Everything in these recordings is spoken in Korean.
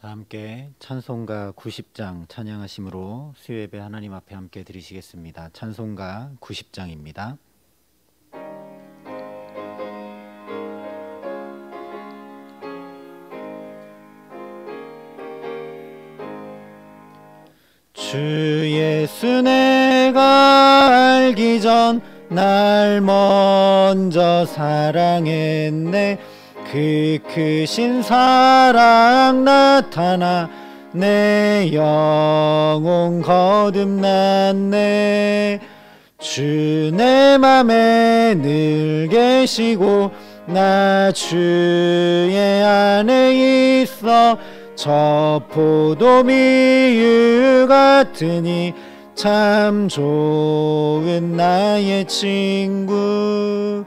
다 함께 찬송가 90장 찬양하심으로 수요예배 하나님 앞에 함께 드리시겠습니다. 찬송가 90장입니다. 주 예수 내가 알기 전 날 먼저 사랑했네. 그 크신 사랑 나타나 내 영혼 거듭났네. 주 내 맘에 늘 계시고 나 주의 안에 있어. 저 포도 미유 같으니 참 좋은 나의 친구.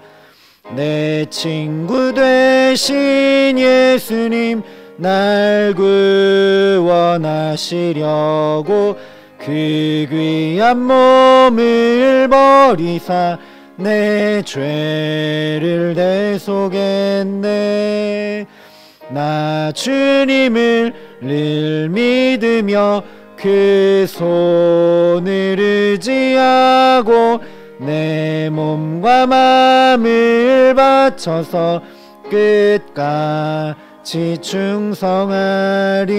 내 친구 되신 예수님 날 구원하시려고 그 귀한 몸을 버리사 내 죄를 대속했네. 나 주님을 늘 믿으며 그 손을 의지하고 내 몸과 마음을 바쳐서 끝까지 충성하리.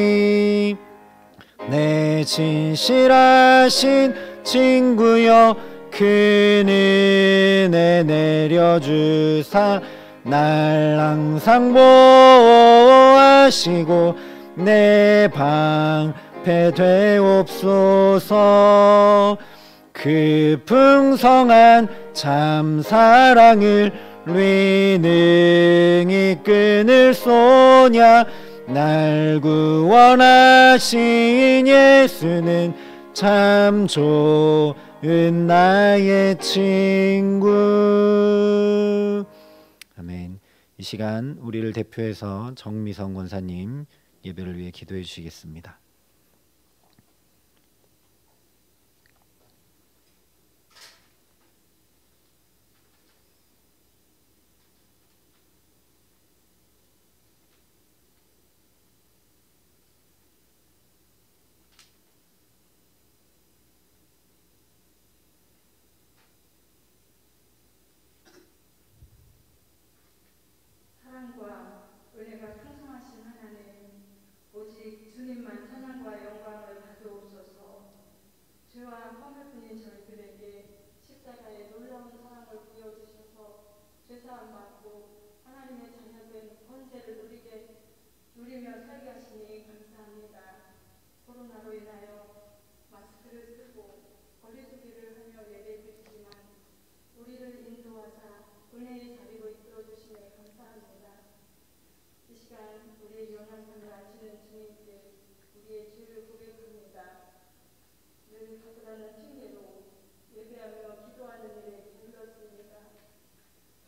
내 진실하신 친구여 큰 은혜 내려주사 날 항상 보호하시고 내 방패 되옵소서. 그 풍성한 참 사랑을 위 능히 끊을 소냐. 날 구원하신 예수는 참 좋은 나의 친구. 아멘. 이 시간 우리를 대표해서 정미성 권사님 예배를 위해 기도해 주시겠습니다. 사랑과 은혜가 풍성하신 하나님, 오직 주님만 찬양과 영광을 가져오소서. 죄와 허물뿐인 저희들에게 십자가의 놀라운 사랑을 보여주셔서 죄사함 받고 하나님의 자녀된 권세를 누리며 살게 하시니 감사합니다. 코로나로 인하여 마스크를 쓰고 거리두기를 하며 예배드리지만 우리를 인도하사 은혜의 자리로 이끌어 주시네 감사합니다. 이 시간 우리의 연한 삶을 아시는 주님께 우리의 죄를 고백합니다. 늘 바쁘다는 핑계로 예배하며 기도하는 일에 게을렀습니다.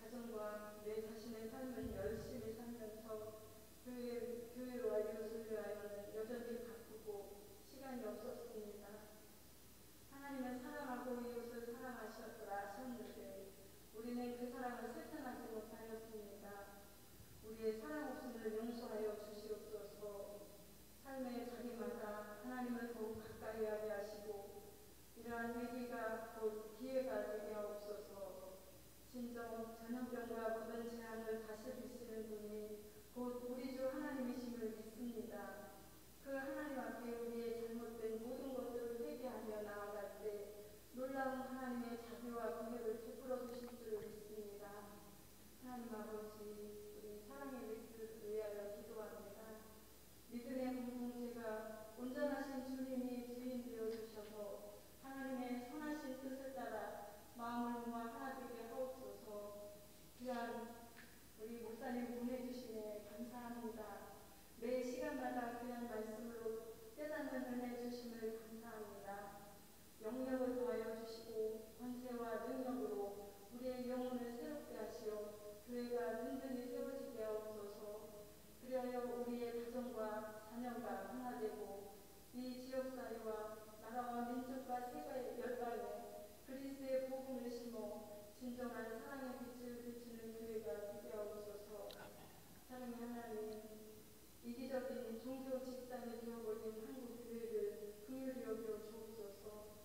가정과 내 자신의 삶은 열심히 살면서 교회와 이웃을 위하여는 여전히 바쁘고 시간이 없었습니다. 하나님은 사랑하고 이웃을 사랑하셨는데 우리는 그 사랑을 실천하지 못하였습니다. 우리의 사랑 없음을 용서하여 주시옵소서. 삶의 자리마다 하나님을 더욱 가까이 하게 하시고 이러한 위기가 곧 기회가 되게 하옵소서. 진정 전염병과 모든 재앙을 다스리시는 분이 곧 우리 주 하나님이심을 믿습니다. 그 하나님 앞에 우리의 잘못된 모든 것들을 회개하며 나아갈 때 놀라운 하나님의 자비와 긍휼을 베풀어 주실 줄 믿습니다. 하나님 아버지, 우리 사랑의 믿음을 위하여 기도합니다. 믿음의 공동체가 온전하신 주님이 주인 되어 주셔서 하나님의 선하신 뜻을 따라 마음을 모아 하나 되게 하옵소서. 귀한 우리 목사님 보내주시네 감사합니다. 매 시간마다 귀한 말씀으로 깨닫는 은혜 주심을 감사합니다. 영역을 더하여 주시고 권세와 능력으로 우리의 영혼을 새롭게 하시어 교회가 든든히 세워지게 하옵소서. 그리하여 우리의 가정과 자녀가 하나되고 이 지역사회와 나라와 민족과 세계 열방에 그리스도의 복음을 심어 진정한 사랑의 빛을 비추는 교회가 되게 하옵소서. 사랑의 하나님, 이기적인 종교 집단의 집단이 되어버린 한국 교회를 긍휼히 여겨 주옵소서.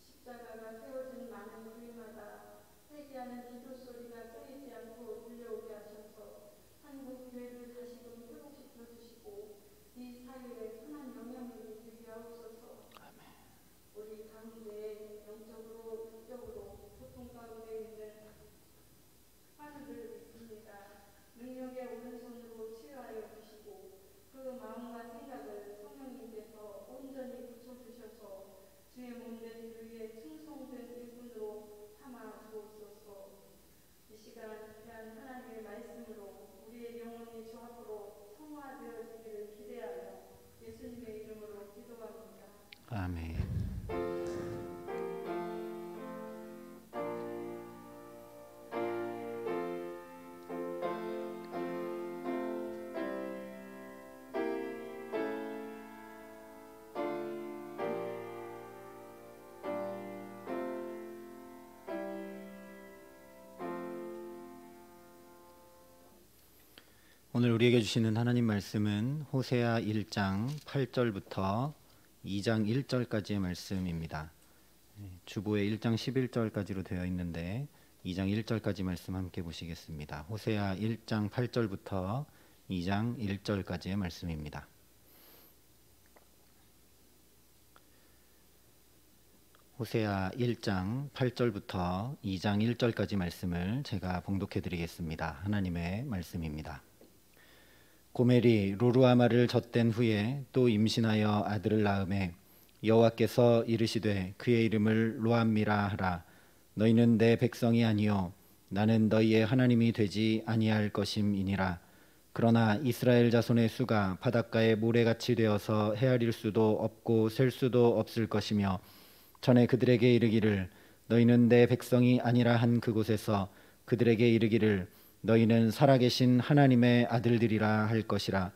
십자가가 세워진 많은 교회마다 회개하는 기도 소리가 끊이지 않고 들려오게 하셔서 한국 교회를 다시금 회복시켜 주시고 이 사회에 선한 영향력이 되게 하옵소서. 우리 가운데 영적으로 육적으로 고통 가운데 있는 환우들 있습니다. 능력의 오른손으로 치유하여 주시고 그 마음과 생각을 성령님께서 온전히 고쳐주셔서 주의 몸된 교회의 충성된 일꾼으로 삼아 주옵소서. 이 시간 귀한 하나님의 말씀으로 우리의 영혼이 주 앞으로 성화되어지기를 기대하여 예수님의 이름으로 기도합니다. 아멘. 오늘 우리에게 주시는 하나님 말씀은 호세아 1장 8절부터 2장 1절까지의 말씀입니다. 주보에 1장 11절까지로 되어 있는데 2장 1절까지 말씀 함께 보시겠습니다. 호세아 1장 8절부터 2장 1절까지의 말씀입니다. 호세아 1장 8절부터 2장 1절까지 말씀을 제가 봉독해 드리겠습니다. 하나님의 말씀입니다. 고멜이 로루아마를 젖댄 후에 또 임신하여 아들을 낳음에 여호와께서 이르시되 그의 이름을 로암미라 하라. 너희는 내 백성이 아니요 나는 너희의 하나님이 되지 아니할 것임이니라. 그러나 이스라엘 자손의 수가 바닷가의 모래같이 되어서 헤아릴 수도 없고 셀 수도 없을 것이며 전에 그들에게 이르기를 너희는 내 백성이 아니라 한 그곳에서 그들에게 이르기를 너희는 살아계신 하나님의 아들들이라 할 것이라.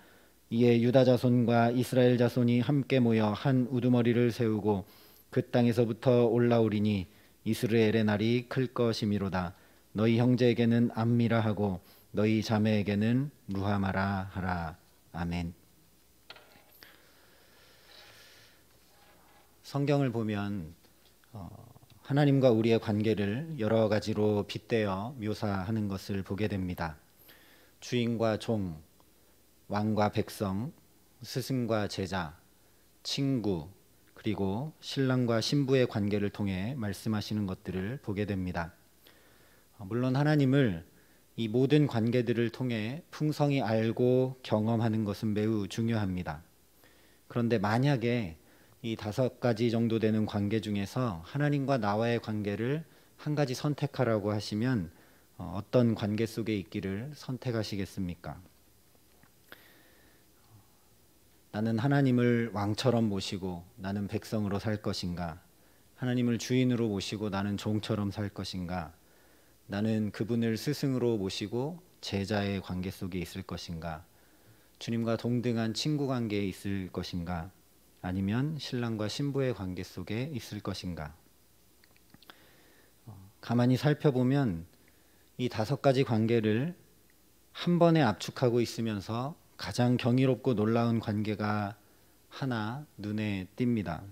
이에 유다 자손과 이스라엘 자손이 함께 모여 한 우두머리를 세우고 그 땅에서부터 올라오리니 이스라엘의 날이 클 것이미로다. 너희 형제에게는 암미라 하고 너희 자매에게는 루하마라 하라. 아멘. 성경을 보면 하나님과 우리의 관계를 여러 가지로 빗대어 묘사하는 것을 보게 됩니다. 주인과 종, 왕과 백성, 스승과 제자, 친구, 그리고 신랑과 신부의 관계를 통해 말씀하시는 것들을 보게 됩니다. 물론 하나님을 이 모든 관계들을 통해 풍성히 알고 경험하는 것은 매우 중요합니다. 그런데 만약에 이 5가지 정도 되는 관계 중에서 하나님과 나와의 관계를 한 가지 선택하라고 하시면 어떤 관계 속에 있기를 선택하시겠습니까? 나는 하나님을 왕처럼 모시고 나는 백성으로 살 것인가? 하나님을 주인으로 모시고 나는 종처럼 살 것인가? 나는 그분을 스승으로 모시고 제자의 관계 속에 있을 것인가? 주님과 동등한 친구 관계에 있을 것인가? 아니면 신랑과 신부의 관계 속에 있을 것인가? 가만히 살펴보면 이 5가지 관계를 한 번에 압축하고 있으면서 가장 경이롭고 놀라운 관계가 하나 눈에 띕니다.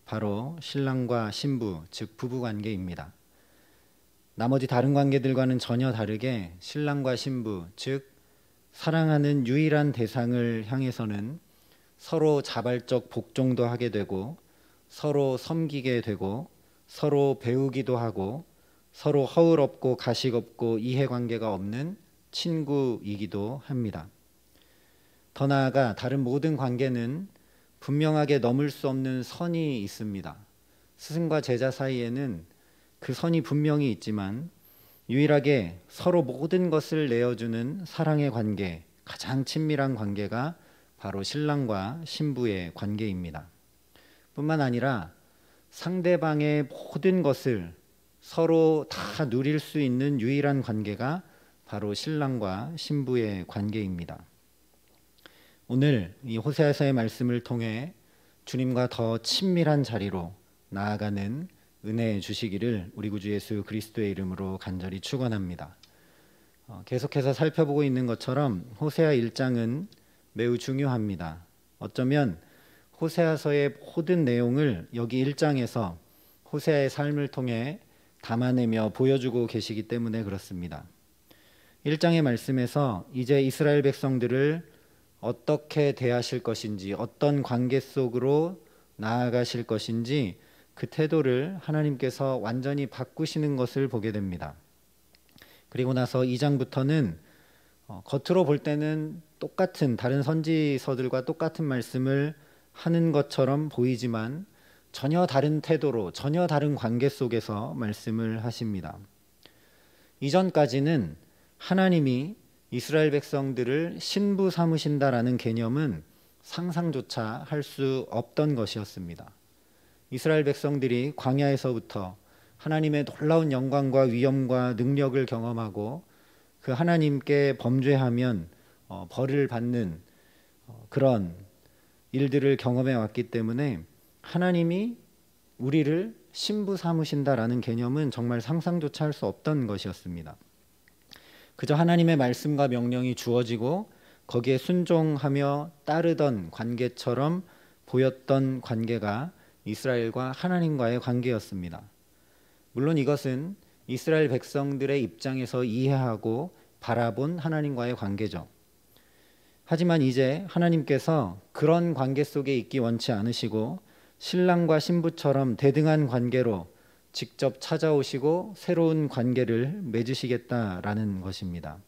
바로 신랑과 신부, 즉 부부 관계입니다. 나머지 다른 관계들과는 전혀 다르게 신랑과 신부, 즉 사랑하는 유일한 대상을 향해서는 서로 자발적 복종도 하게 되고 서로 섬기게 되고 서로 배우기도 하고 서로 허울 없고 가식 없고 이해관계가 없는 친구이기도 합니다. 더 나아가 다른 모든 관계는 분명하게 넘을 수 없는 선이 있습니다. 스승과 제자 사이에는 그 선이 분명히 있지만 유일하게 서로 모든 것을 내어주는 사랑의 관계, 가장 친밀한 관계가 바로 신랑과 신부의 관계입니다. 뿐만 아니라 상대방의 모든 것을 서로 다 누릴 수 있는 유일한 관계가 바로 신랑과 신부의 관계입니다. 오늘 이 호세아서의 말씀을 통해 주님과 더 친밀한 자리로 나아가는 은혜 주시기를 우리 구주 예수 그리스도의 이름으로 간절히 축원합니다. 계속해서 살펴보고 있는 것처럼 호세아 1장은 매우 중요합니다. 어쩌면 호세아서의 모든 내용을 여기 1장에서 호세아의 삶을 통해 담아내며 보여주고 계시기 때문에 그렇습니다. 1장의 말씀에서 이제 이스라엘 백성들을 어떻게 대하실 것인지, 어떤 관계 속으로 나아가실 것인지 그 태도를 하나님께서 완전히 바꾸시는 것을 보게 됩니다. 그리고 나서 2장부터는 겉으로 볼 때는 똑같은 다른 선지서들과 똑같은 말씀을 하는 것처럼 보이지만 전혀 다른 태도로, 전혀 다른 관계 속에서 말씀을 하십니다. 이전까지는 하나님이 이스라엘 백성들을 신부 삼으신다라는 개념은 상상조차 할 수 없던 것이었습니다. 이스라엘 백성들이 광야에서부터 하나님의 놀라운 영광과 위엄과 능력을 경험하고 그 하나님께 범죄하면 벌을 받는 그런 일들을 경험해 왔기 때문에 하나님이 우리를 신부 삼으신다라는 개념은 정말 상상조차 할 수 없던 것이었습니다. 그저 하나님의 말씀과 명령이 주어지고 거기에 순종하며 따르던 관계처럼 보였던 관계가 이스라엘과 하나님과의 관계였습니다. 물론 이것은 이스라엘 백성들의 입장에서 이해하고 바라본 하나님과의 관계죠. 하지만 이제 하나님께서 그런 관계 속에 있기 원치 않으시고 신랑과 신부처럼 대등한 관계로 직접 찾아오시고 새로운 관계를 맺으시겠다라는 것입니다.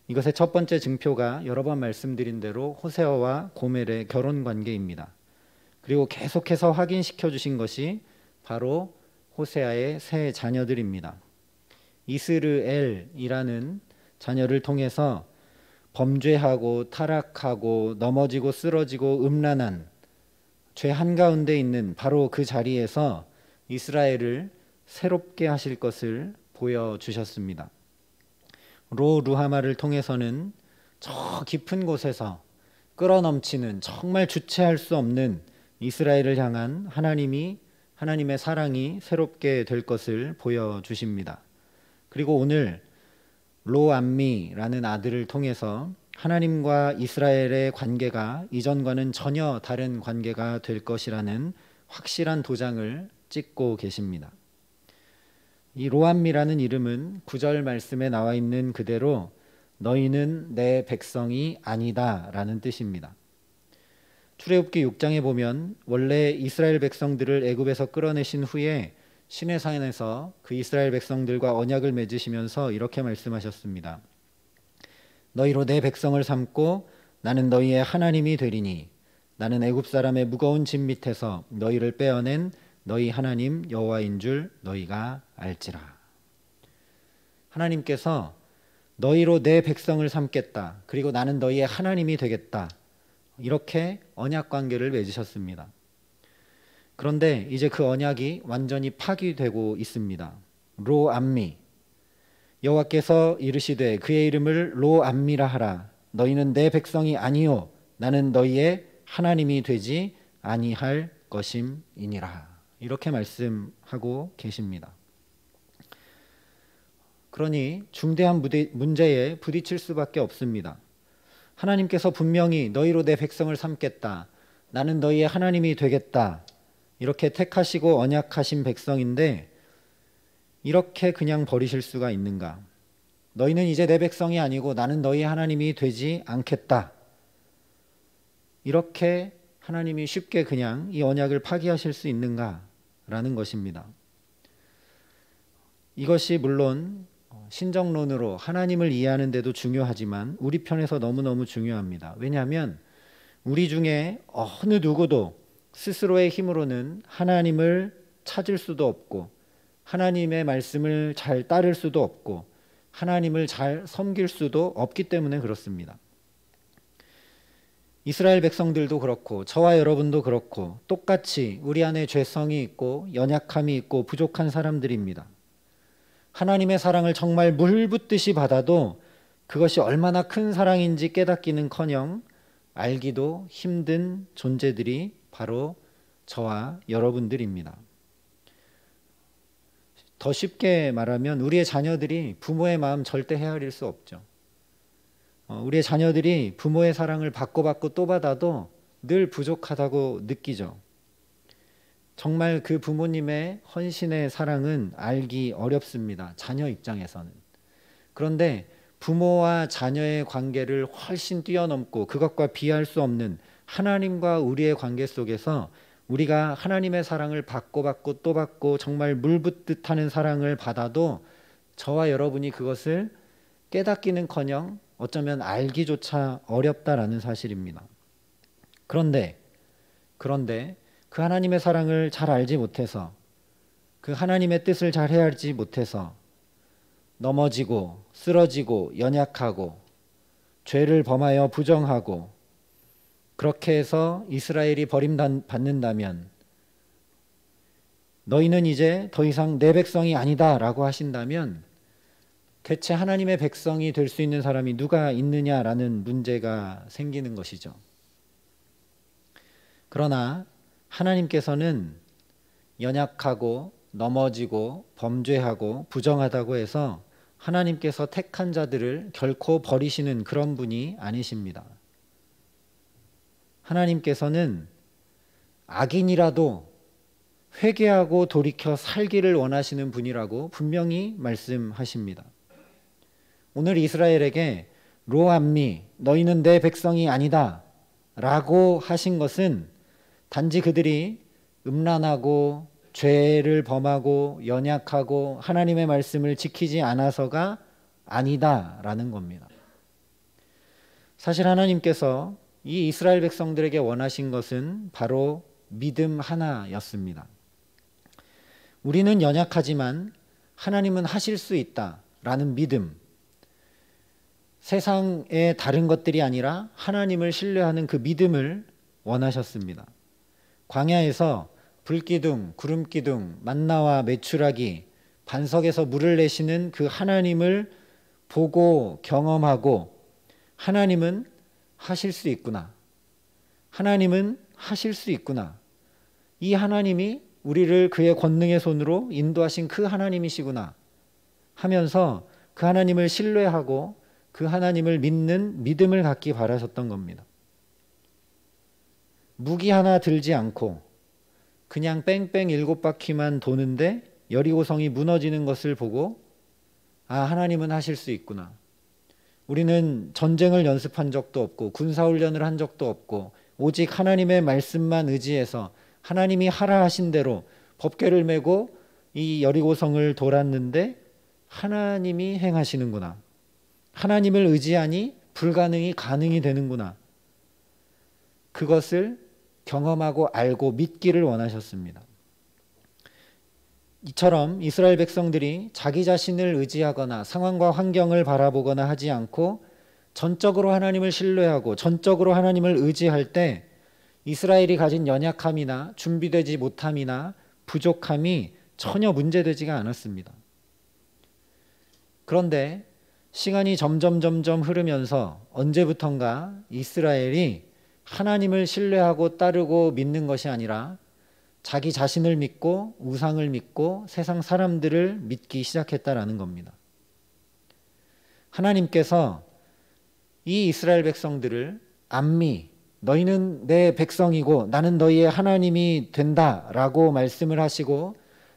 이것의 첫 번째 증표가 여러 번 말씀드린 대로 호세아와 고멜의 결혼 관계입니다. 그리고 계속해서 확인시켜 주신 것이 바로 호세아의 세 자녀들입니다. 이스르엘이라는 자녀를 통해서 범죄하고 타락하고 넘어지고 쓰러지고 음란한 죄 한가운데 있는 바로 그 자리에서 이스라엘을 새롭게 하실 것을 보여주셨습니다. 루하마를 통해서는 저 깊은 곳에서 끌어넘치는 정말 주체할 수 없는 이스라엘을 향한 하나님의 사랑이 새롭게 될 것을 보여주십니다. 그리고 오늘 로암미라는 아들을 통해서 하나님과 이스라엘의 관계가 이전과는 전혀 다른 관계가 될 것이라는 확실한 도장을 찍고 계십니다. 이 로암미라는 이름은 9절 말씀에 나와 있는 그대로 너희는 내 백성이 아니다 라는 뜻입니다. 출애굽기 6장에 보면 원래 이스라엘 백성들을 애굽에서 끌어내신 후에 시내산에서 그 이스라엘 백성들과 언약을 맺으시면서 이렇게 말씀하셨습니다. 너희로 내 백성을 삼고 나는 너희의 하나님이 되리니 나는 애굽 사람의 무거운 짐 밑에서 너희를 빼어낸 너희 하나님 여호와인 줄 너희가 알지라. 하나님께서 너희로 내 백성을 삼겠다. 그리고 나는 너희의 하나님이 되겠다. 이렇게 언약 관계를 맺으셨습니다. 그런데 이제 그 언약이 완전히 파기되고 있습니다. 로암미 여호와께서 이르시되 그의 이름을 로암미라 하라. 너희는 내 백성이 아니요 나는 너희의 하나님이 되지 아니할 것임이니라. 이렇게 말씀하고 계십니다. 그러니 중대한 문제에 부딪힐 수밖에 없습니다. 하나님께서 분명히 너희로 내 백성을 삼겠다. 나는 너희의 하나님이 되겠다. 이렇게 택하시고 언약하신 백성인데 이렇게 그냥 버리실 수가 있는가? 너희는 이제 내 백성이 아니고 나는 너희의 하나님이 되지 않겠다. 이렇게 하나님이 쉽게 그냥 이 언약을 파기하실 수 있는가라는 것입니다. 이것이 물론 신정론으로 하나님을 이해하는 데도 중요하지만 우리 편에서 너무너무 중요합니다. 왜냐하면 우리 중에 어느 누구도 스스로의 힘으로는 하나님을 찾을 수도 없고 하나님의 말씀을 잘 따를 수도 없고 하나님을 잘 섬길 수도 없기 때문에 그렇습니다. 이스라엘 백성들도 그렇고 저와 여러분도 그렇고 똑같이 우리 안에 죄성이 있고 연약함이 있고 부족한 사람들입니다. 하나님의 사랑을 정말 물 붓듯이 받아도 그것이 얼마나 큰 사랑인지 깨닫기는커녕 알기도 힘든 존재들이 바로 저와 여러분들입니다. 더 쉽게 말하면 우리의 자녀들이 부모의 마음 절대 헤아릴 수 없죠. 우리의 자녀들이 부모의 사랑을 받고 또 받아도 늘 부족하다고 느끼죠. 정말 그 부모님의 헌신의 사랑은 알기 어렵습니다. 자녀 입장에서는. 그런데 부모와 자녀의 관계를 훨씬 뛰어넘고 그것과 비할 수 없는 하나님과 우리의 관계 속에서 우리가 하나님의 사랑을 받고 또 받고 정말 물붓듯 하는 사랑을 받아도 저와 여러분이 그것을 깨닫기는커녕 어쩌면 알기조차 어렵다라는 사실입니다. 그런데 그 하나님의 사랑을 잘 알지 못해서 그 하나님의 뜻을 잘 헤아리지 못해서 넘어지고 쓰러지고 연약하고 죄를 범하여 부정하고 그렇게 해서 이스라엘이 버림받는다면 너희는 이제 더 이상 내 백성이 아니다 라고 하신다면 대체 하나님의 백성이 될 수 있는 사람이 누가 있느냐라는 문제가 생기는 것이죠. 그러나 하나님께서는 연약하고 넘어지고 범죄하고 부정하다고 해서 하나님께서 택한 자들을 결코 버리시는 그런 분이 아니십니다. 하나님께서는 악인이라도 회개하고 돌이켜 살기를 원하시는 분이라고 분명히 말씀하십니다. 오늘 이스라엘에게 로암미 너희는 내 백성이 아니다 라고 하신 것은 단지 그들이 음란하고 죄를 범하고 연약하고 하나님의 말씀을 지키지 않아서가 아니다라는 겁니다. 사실 하나님께서 이 이스라엘 백성들에게 원하신 것은 바로 믿음 하나였습니다. 우리는 연약하지만 하나님은 하실 수 있다라는 믿음, 세상의 다른 것들이 아니라 하나님을 신뢰하는 그 믿음을 원하셨습니다. 광야에서 불기둥, 구름기둥, 만나와 메추라기, 반석에서 물을 내시는 그 하나님을 보고 경험하고 하나님은 하실 수 있구나. 하나님은 하실 수 있구나. 이 하나님이 우리를 그의 권능의 손으로 인도하신 그 하나님이시구나 하면서 그 하나님을 신뢰하고 그 하나님을 믿는 믿음을 갖기 바라셨던 겁니다. 무기 하나 들지 않고 그냥 뺑뺑 7바퀴만 도는데 여리고성이 무너지는 것을 보고 하나님은 하실 수 있구나. 우리는 전쟁을 연습한 적도 없고 군사훈련을 한 적도 없고 오직 하나님의 말씀만 의지해서 하나님이 하라 하신 대로 법궤를 메고 이 여리고성을 돌았는데 하나님이 행하시는구나. 하나님을 의지하니 불가능이 가능이 되는구나. 그것을 경험하고 알고 믿기를 원하셨습니다. 이처럼 이스라엘 백성들이 자기 자신을 의지하거나 상황과 환경을 바라보거나 하지 않고 전적으로 하나님을 신뢰하고 전적으로 하나님을 의지할 때 이스라엘이 가진 연약함이나 준비되지 못함이나 부족함이 전혀 문제되지가 않았습니다. 그런데 시간이 점점 흐르면서 언제부턴가 이스라엘이 하나님을 신뢰하고 따르고 믿는 것이 아니라 자기 자신을 믿고 우상을 믿고 세상 사람들을 믿기 시작했다라는 겁니다. 하나님께서 이 이스라엘 백성들을 암미, 너희는 내 백성이고 나는 너희의 하나님이 된다라고 말씀을 하시고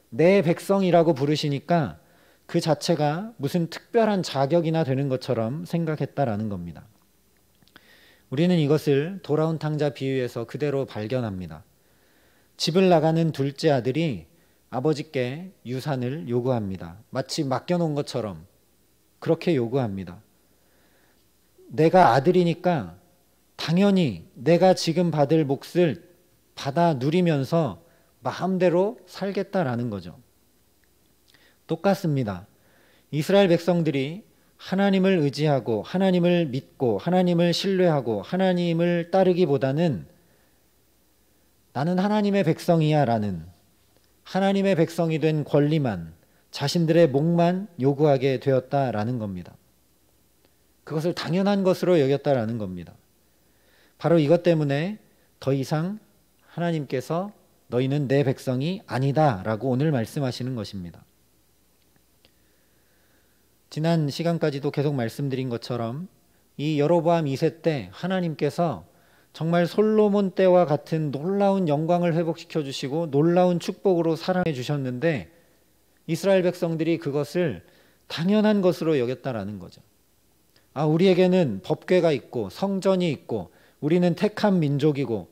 내 백성이라고 부르시니까 그 자체가 무슨 특별한 자격이나 되는 것처럼 생각했다라는 겁니다. 우리는 이것을 돌아온 탕자 비유에서 그대로 발견합니다. 집을 나가는 둘째 아들이 아버지께 유산을 요구합니다. 마치 맡겨놓은 것처럼 그렇게 요구합니다. 내가 아들이니까 당연히 내가 지금 받을 몫을 받아 누리면서 마음대로 살겠다라는 거죠. 똑같습니다. 이스라엘 백성들이 하나님을 의지하고 하나님을 믿고 하나님을 신뢰하고 하나님을 따르기보다는 나는 하나님의 백성이야 라는 하나님의 백성이 된 권리만 자신들의 몫만 요구하게 되었다라는 겁니다. 그것을 당연한 것으로 여겼다라는 겁니다. 바로 이것 때문에 더 이상 하나님께서 너희는 내 백성이 아니다 라고 오늘 말씀하시는 것입니다. 지난 시간까지도 계속 말씀드린 것처럼 이 여로보암 2세 때 하나님께서 정말 솔로몬 때와 같은 놀라운 영광을 회복시켜 주시고 놀라운 축복으로 사랑해 주셨는데 이스라엘 백성들이 그것을 당연한 것으로 여겼다라는 거죠. 우리에게는 법궤가 있고 성전이 있고 우리는 택한 민족이고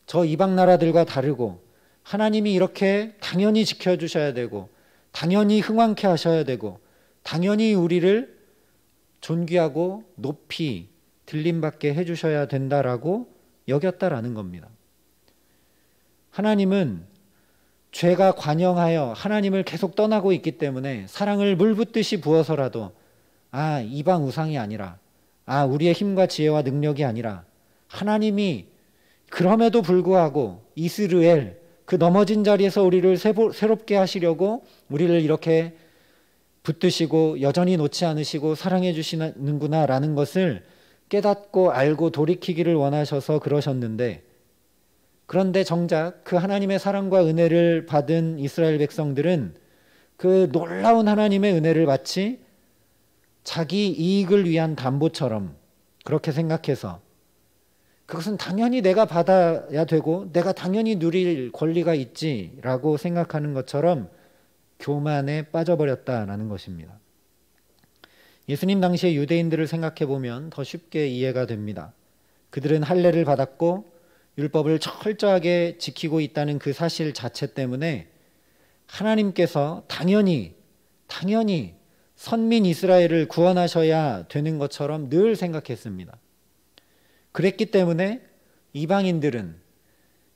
저 이방 나라들과 다르고 하나님이 이렇게 당연히 지켜주셔야 되고 당연히 흥왕케 하셔야 되고 당연히 우리를 존귀하고 높이 들림받게 해주셔야 된다라고 여겼다라는 겁니다. 하나님은 죄가 관영하여 하나님을 계속 떠나고 있기 때문에 사랑을 물붓듯이 부어서라도 이방 우상이 아니라 우리의 힘과 지혜와 능력이 아니라 하나님이 그럼에도 불구하고 이스라엘 그 넘어진 자리에서 우리를 새롭게 하시려고 우리를 이렇게 붙드시고 여전히 놓지 않으시고 사랑해 주시는구나 라는 것을 깨닫고 알고 돌이키기를 원하셔서 그러셨는데, 그런데 정작 그 하나님의 사랑과 은혜를 받은 이스라엘 백성들은 그 놀라운 하나님의 은혜를 마치 자기 이익을 위한 담보처럼 그렇게 생각해서 그것은 당연히 내가 받아야 되고 내가 당연히 누릴 권리가 있지라고 생각하는 것처럼 교만에 빠져버렸다라는 것입니다. 예수님 당시의 유대인들을 생각해 보면 더 쉽게 이해가 됩니다. 그들은 할례를 받았고 율법을 철저하게 지키고 있다는 그 사실 자체 때문에 하나님께서 당연히 선민 이스라엘을 구원하셔야 되는 것처럼 늘 생각했습니다. 그랬기 때문에 이방인들은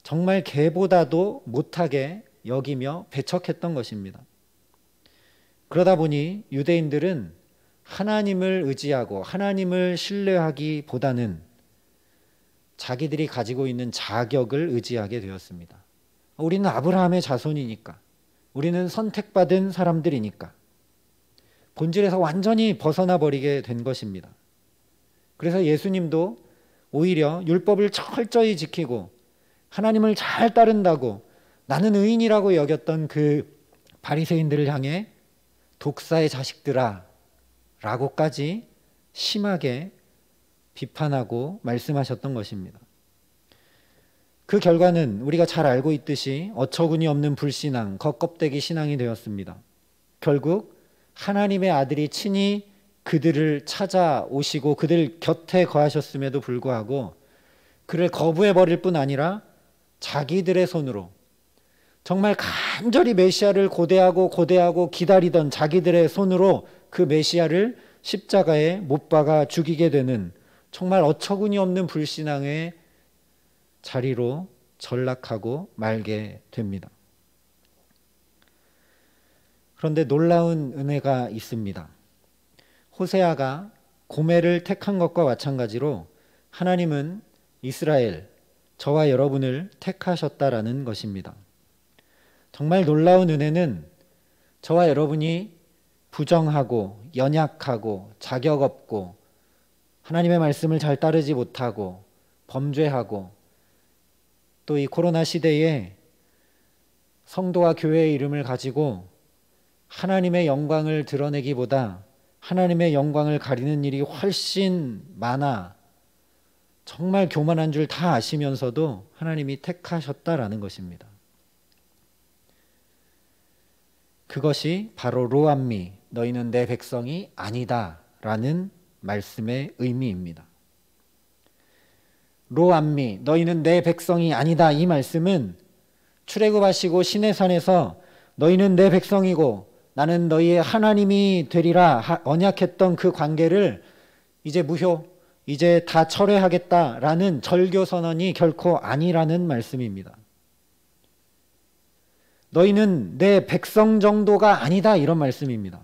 정말 개보다도 못하게 여기며 배척했던 것입니다. 그러다 보니 유대인들은 하나님을 의지하고 하나님을 신뢰하기보다는 자기들이 가지고 있는 자격을 의지하게 되었습니다. 우리는 아브라함의 자손이니까, 우리는 선택받은 사람들이니까 본질에서 완전히 벗어나 버리게 된 것입니다. 그래서 예수님도 오히려 율법을 철저히 지키고 하나님을 잘 따른다고 나는 의인이라고 여겼던 그 바리새인들을 향해 독사의 자식들아 라고까지 심하게 비판하고 말씀하셨던 것입니다. 그 결과는 우리가 잘 알고 있듯이 어처구니 없는 불신앙, 겉껍데기 신앙이 되었습니다. 결국 하나님의 아들이 친히 그들을 찾아오시고 그들 곁에 거하셨음에도 불구하고 그를 거부해버릴 뿐 아니라 자기들의 손으로 정말 간절히 메시아를 고대하고 기다리던 자기들의 손으로 그 메시아를 십자가에 못 박아 죽이게 되는 정말 어처구니 없는 불신앙의 자리로 전락하고 말게 됩니다. 그런데 놀라운 은혜가 있습니다. 호세아가 고멜을 택한 것과 마찬가지로 하나님은 이스라엘, 저와 여러분을 택하셨다라는 것입니다. 정말 놀라운 은혜는 저와 여러분이 부정하고 연약하고 자격 없고 하나님의 말씀을 잘 따르지 못하고 범죄하고 또 이 코로나 시대에 성도와 교회의 이름을 가지고 하나님의 영광을 드러내기보다 하나님의 영광을 가리는 일이 훨씬 많아 정말 교만한 줄 다 아시면서도 하나님이 택하셨다라는 것입니다. 그것이 바로 로암미, 너희는 내 백성이 아니다 라는 말씀의 의미입니다. 로암미, 너희는 내 백성이 아니다, 이 말씀은 출애굽하시고 시내산에서 너희는 내 백성이고 나는 너희의 하나님이 되리라 언약했던 그 관계를 이제 무효, 이제 다 철회하겠다라는 절교 선언이 결코 아니라는 말씀입니다. 너희는 내 백성 정도가 아니다, 이런 말씀입니다.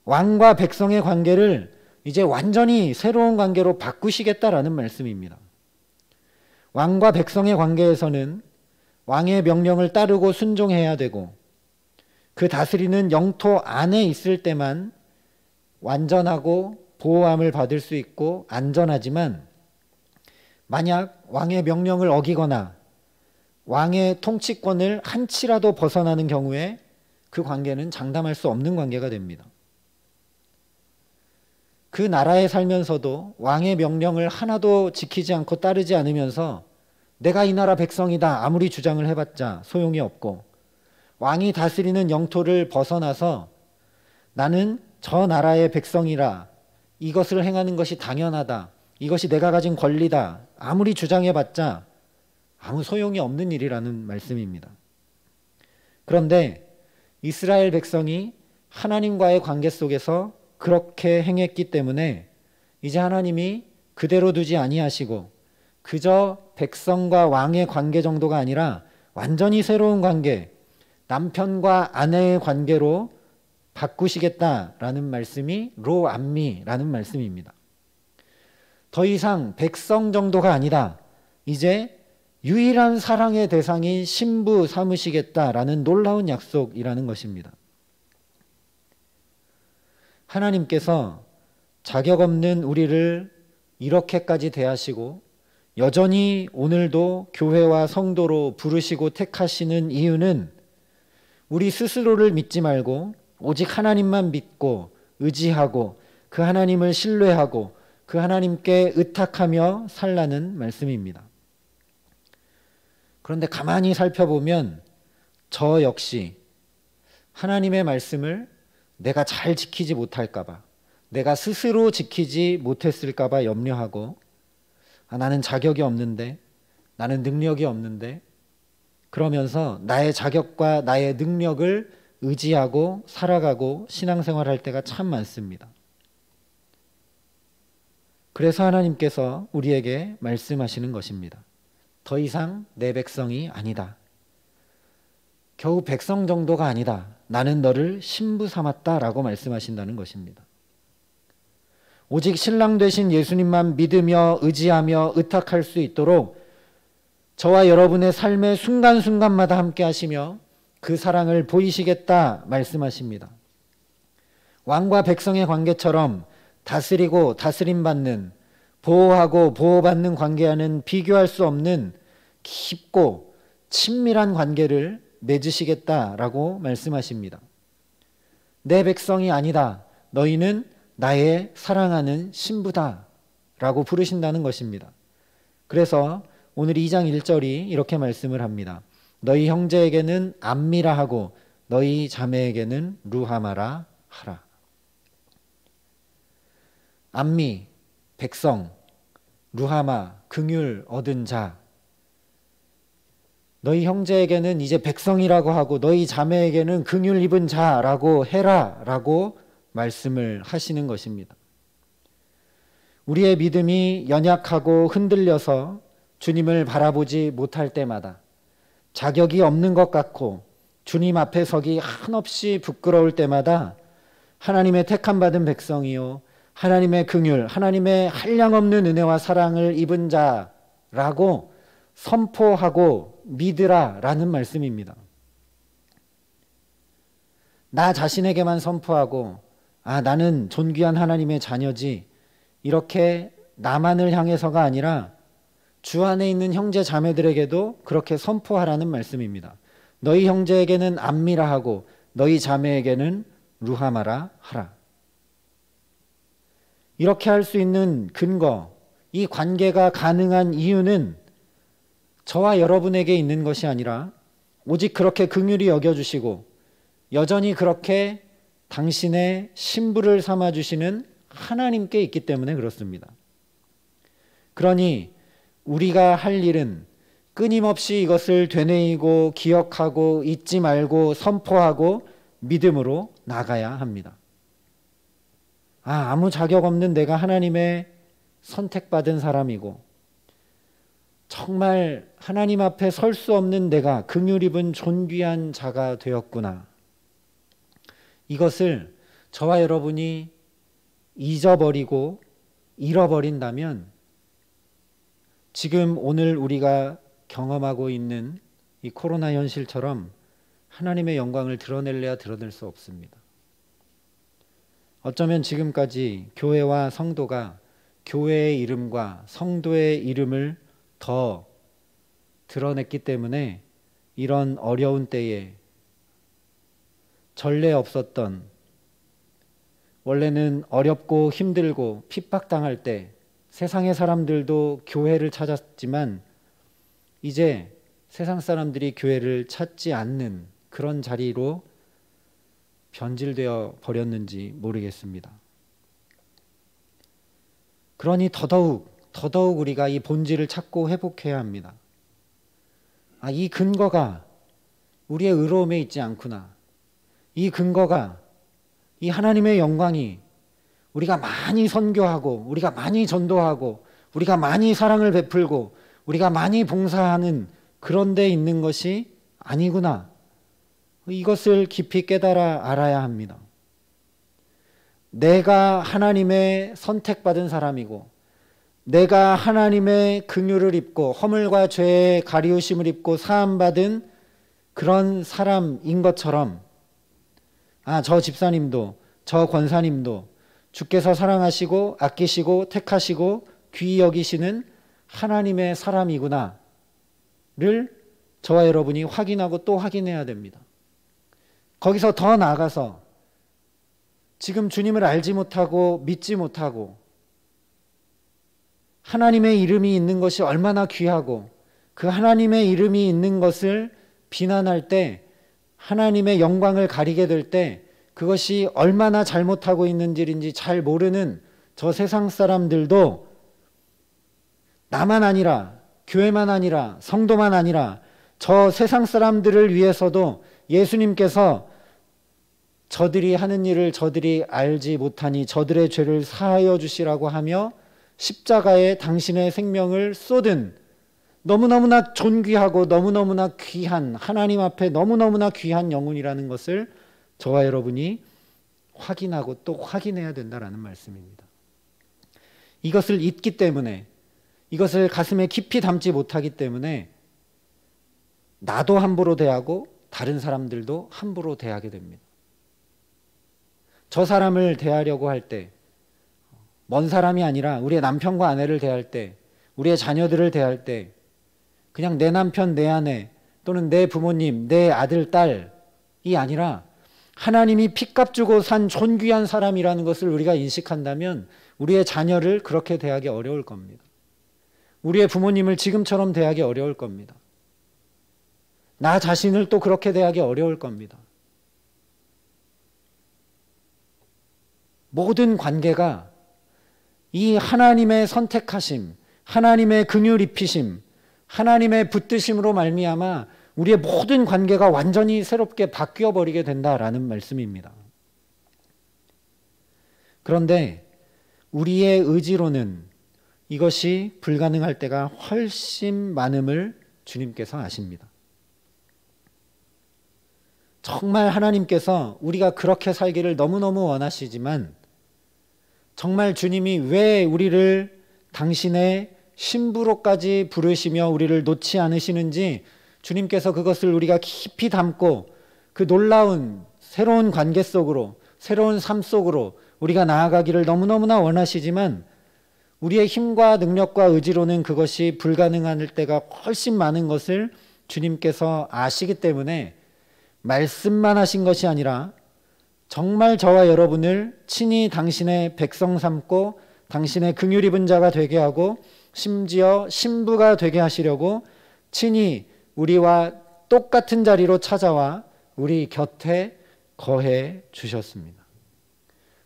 왕과 백성의 관계를 이제 완전히 새로운 관계로 바꾸시겠다라는 말씀입니다. 왕과 백성의 관계에서는 왕의 명령을 따르고 순종해야 되고 그 다스리는 영토 안에 있을 때만 완전하고 보호함을 받을 수 있고 안전하지만 만약 왕의 명령을 어기거나 왕의 통치권을 한치라도 벗어나는 경우에 그 관계는 장담할 수 없는 관계가 됩니다. 그 나라에 살면서도 왕의 명령을 하나도 지키지 않고 따르지 않으면서 내가 이 나라 백성이다 아무리 주장을 해봤자 소용이 없고, 왕이 다스리는 영토를 벗어나서 나는 저 나라의 백성이라 이것을 행하는 것이 당연하다, 이것이 내가 가진 권리다 아무리 주장해봤자 아무 소용이 없는 일이라는 말씀입니다. 그런데 이스라엘 백성이 하나님과의 관계 속에서 그렇게 행했기 때문에 이제 하나님이 그대로 두지 아니하시고 그저 백성과 왕의 관계 정도가 아니라 완전히 새로운 관계, 남편과 아내의 관계로 바꾸시겠다라는 말씀이 로암미라는 말씀입니다. 더 이상 백성 정도가 아니다, 이제 유일한 사랑의 대상인 신부 삼으시겠다라는 놀라운 약속이라는 것입니다. 하나님께서 자격 없는 우리를 이렇게까지 대하시고 여전히 오늘도 교회와 성도로 부르시고 택하시는 이유는 우리 스스로를 믿지 말고 오직 하나님만 믿고 의지하고 그 하나님을 신뢰하고 그 하나님께 의탁하며 살라는 말씀입니다. 그런데 가만히 살펴보면 저 역시 하나님의 말씀을 내가 잘 지키지 못할까 봐, 내가 스스로 지키지 못했을까 봐 염려하고, 나는 자격이 없는데, 나는 능력이 없는데, 그러면서 나의 자격과 나의 능력을 의지하고 살아가고 신앙생활할 때가 참 많습니다. 그래서 하나님께서 우리에게 말씀하시는 것입니다. 더 이상 내 백성이 아니다. 겨우 백성 정도가 아니다. 나는 너를 신부 삼았다라고 말씀하신다는 것입니다. 오직 신랑 되신 예수님만 믿으며 의지하며 의탁할 수 있도록 저와 여러분의 삶의 순간순간마다 함께 하시며 그 사랑을 보이시겠다 말씀하십니다. 왕과 백성의 관계처럼 다스리고 다스림받는, 보호하고 보호받는 관계와는 비교할 수 없는 깊고 친밀한 관계를 맺으시겠다라고 말씀하십니다. 내 백성이 아니다. 너희는 나의 사랑하는 신부다 라고 부르신다는 것입니다. 그래서 오늘 2장 1절이 이렇게 말씀을 합니다. 너희 형제에게는 암미라 하고 너희 자매에게는 루하마라 하라. 암미, 백성, 루하마, 긍휼 얻은 자. 너희 형제에게는 이제 백성이라고 하고 너희 자매에게는 긍휼 입은 자라고 해라 라고 말씀을 하시는 것입니다. 우리의 믿음이 연약하고 흔들려서 주님을 바라보지 못할 때마다, 자격이 없는 것 같고 주님 앞에 서기 한없이 부끄러울 때마다 하나님의 택함받은 백성이요 하나님의 긍휼, 하나님의 한량없는 은혜와 사랑을 입은 자라고 선포하고 믿으라 라는 말씀입니다. 나 자신에게만 선포하고 나는 존귀한 하나님의 자녀지, 이렇게 나만을 향해서가 아니라 주 안에 있는 형제 자매들에게도 그렇게 선포하라는 말씀입니다. 너희 형제에게는 암미라 하고 너희 자매에게는 루하마라 하라. 이렇게 할 수 있는 근거, 이 관계가 가능한 이유는 저와 여러분에게 있는 것이 아니라 오직 그렇게 긍휼히 여겨주시고 여전히 그렇게 당신의 신부를 삼아주시는 하나님께 있기 때문에 그렇습니다. 그러니 우리가 할 일은 끊임없이 이것을 되뇌이고 기억하고 잊지 말고 선포하고 믿음으로 나가야 합니다. 아무 자격 없는 내가 하나님의 선택받은 사람이고 정말 하나님 앞에 설 수 없는 내가 긍휼 입은 존귀한 자가 되었구나. 이것을 저와 여러분이 잊어버리고 잃어버린다면 지금 오늘 우리가 경험하고 있는 이 코로나 현실처럼 하나님의 영광을 드러낼래야 드러낼 수 없습니다. 어쩌면 지금까지 교회와 성도가 교회의 이름과 성도의 이름을 더 드러냈기 때문에 이런 어려운 때에 전례 없었던 원래는 어렵고 힘들고 핍박당할 때 세상의 사람들도 교회를 찾았지만 이제 세상 사람들이 교회를 찾지 않는 그런 자리로 변질되어 버렸는지 모르겠습니다. 그러니 더더욱 우리가 이 본질을 찾고 회복해야 합니다. 이 근거가 우리의 의로움에 있지 않구나. 이 근거가 이 하나님의 영광이 우리가 많이 선교하고 우리가 많이 전도하고 우리가 많이 사랑을 베풀고 우리가 많이 봉사하는 그런 데 있는 것이 아니구나. 이것을 깊이 깨달아 알아야 합니다. 내가 하나님의 선택받은 사람이고 내가 하나님의 긍휼을 입고 허물과 죄의 가리우심을 입고 사함받은 그런 사람인 것처럼 저 집사님도 저 권사님도 주께서 사랑하시고 아끼시고 택하시고 귀히 여기시는 하나님의 사람이구나를 저와 여러분이 확인하고 또 확인해야 됩니다. 거기서 더 나아가서 지금 주님을 알지 못하고 믿지 못하고 하나님의 이름이 있는 것이 얼마나 귀하고 그 하나님의 이름이 있는 것을 비난할 때 하나님의 영광을 가리게 될 때 그것이 얼마나 잘못하고 있는지인지 잘 모르는 저 세상 사람들도 나만 아니라 교회만 아니라 성도만 아니라 저 세상 사람들을 위해서도 예수님께서 저들이 하는 일을 저들이 알지 못하니 저들의 죄를 사하여 주시라고 하며 십자가에 당신의 생명을 쏟은 너무너무나 존귀하고 너무너무나 귀한 하나님 앞에 너무너무나 귀한 영혼이라는 것을 저와 여러분이 확인하고 또 확인해야 된다라는 말씀입니다. 이것을 잊기 때문에 이것을 가슴에 깊이 담지 못하기 때문에 나도 함부로 대하고 다른 사람들도 함부로 대하게 됩니다. 저 사람을 대하려고 할 때 먼 사람이 아니라 우리의 남편과 아내를 대할 때 우리의 자녀들을 대할 때 그냥 내 남편, 내 아내 또는 내 부모님, 내 아들, 딸이 아니라 하나님이 핏값 주고 산 존귀한 사람이라는 것을 우리가 인식한다면 우리의 자녀를 그렇게 대하기 어려울 겁니다. 우리의 부모님을 지금처럼 대하기 어려울 겁니다. 나 자신을 또 그렇게 대하기 어려울 겁니다. 모든 관계가 이 하나님의 선택하심, 하나님의 긍휼 입히심, 하나님의 붙드심으로 말미암아 우리의 모든 관계가 완전히 새롭게 바뀌어 버리게 된다라는 말씀입니다. 그런데 우리의 의지로는 이것이 불가능할 때가 훨씬 많음을 주님께서 아십니다. 정말 하나님께서 우리가 그렇게 살기를 너무너무 원하시지만 정말 주님이 왜 우리를 당신의 신부로까지 부르시며 우리를 놓지 않으시는지 주님께서 그것을 우리가 깊이 담고 그 놀라운 새로운 관계 속으로 새로운 삶 속으로 우리가 나아가기를 너무너무나 원하시지만 우리의 힘과 능력과 의지로는 그것이 불가능할 때가 훨씬 많은 것을 주님께서 아시기 때문에 말씀만 하신 것이 아니라 정말 저와 여러분을 친히 당신의 백성 삼고 당신의 긍휼 입은 자가 되게 하고 심지어 신부가 되게 하시려고 친히 우리와 똑같은 자리로 찾아와 우리 곁에 거해 주셨습니다.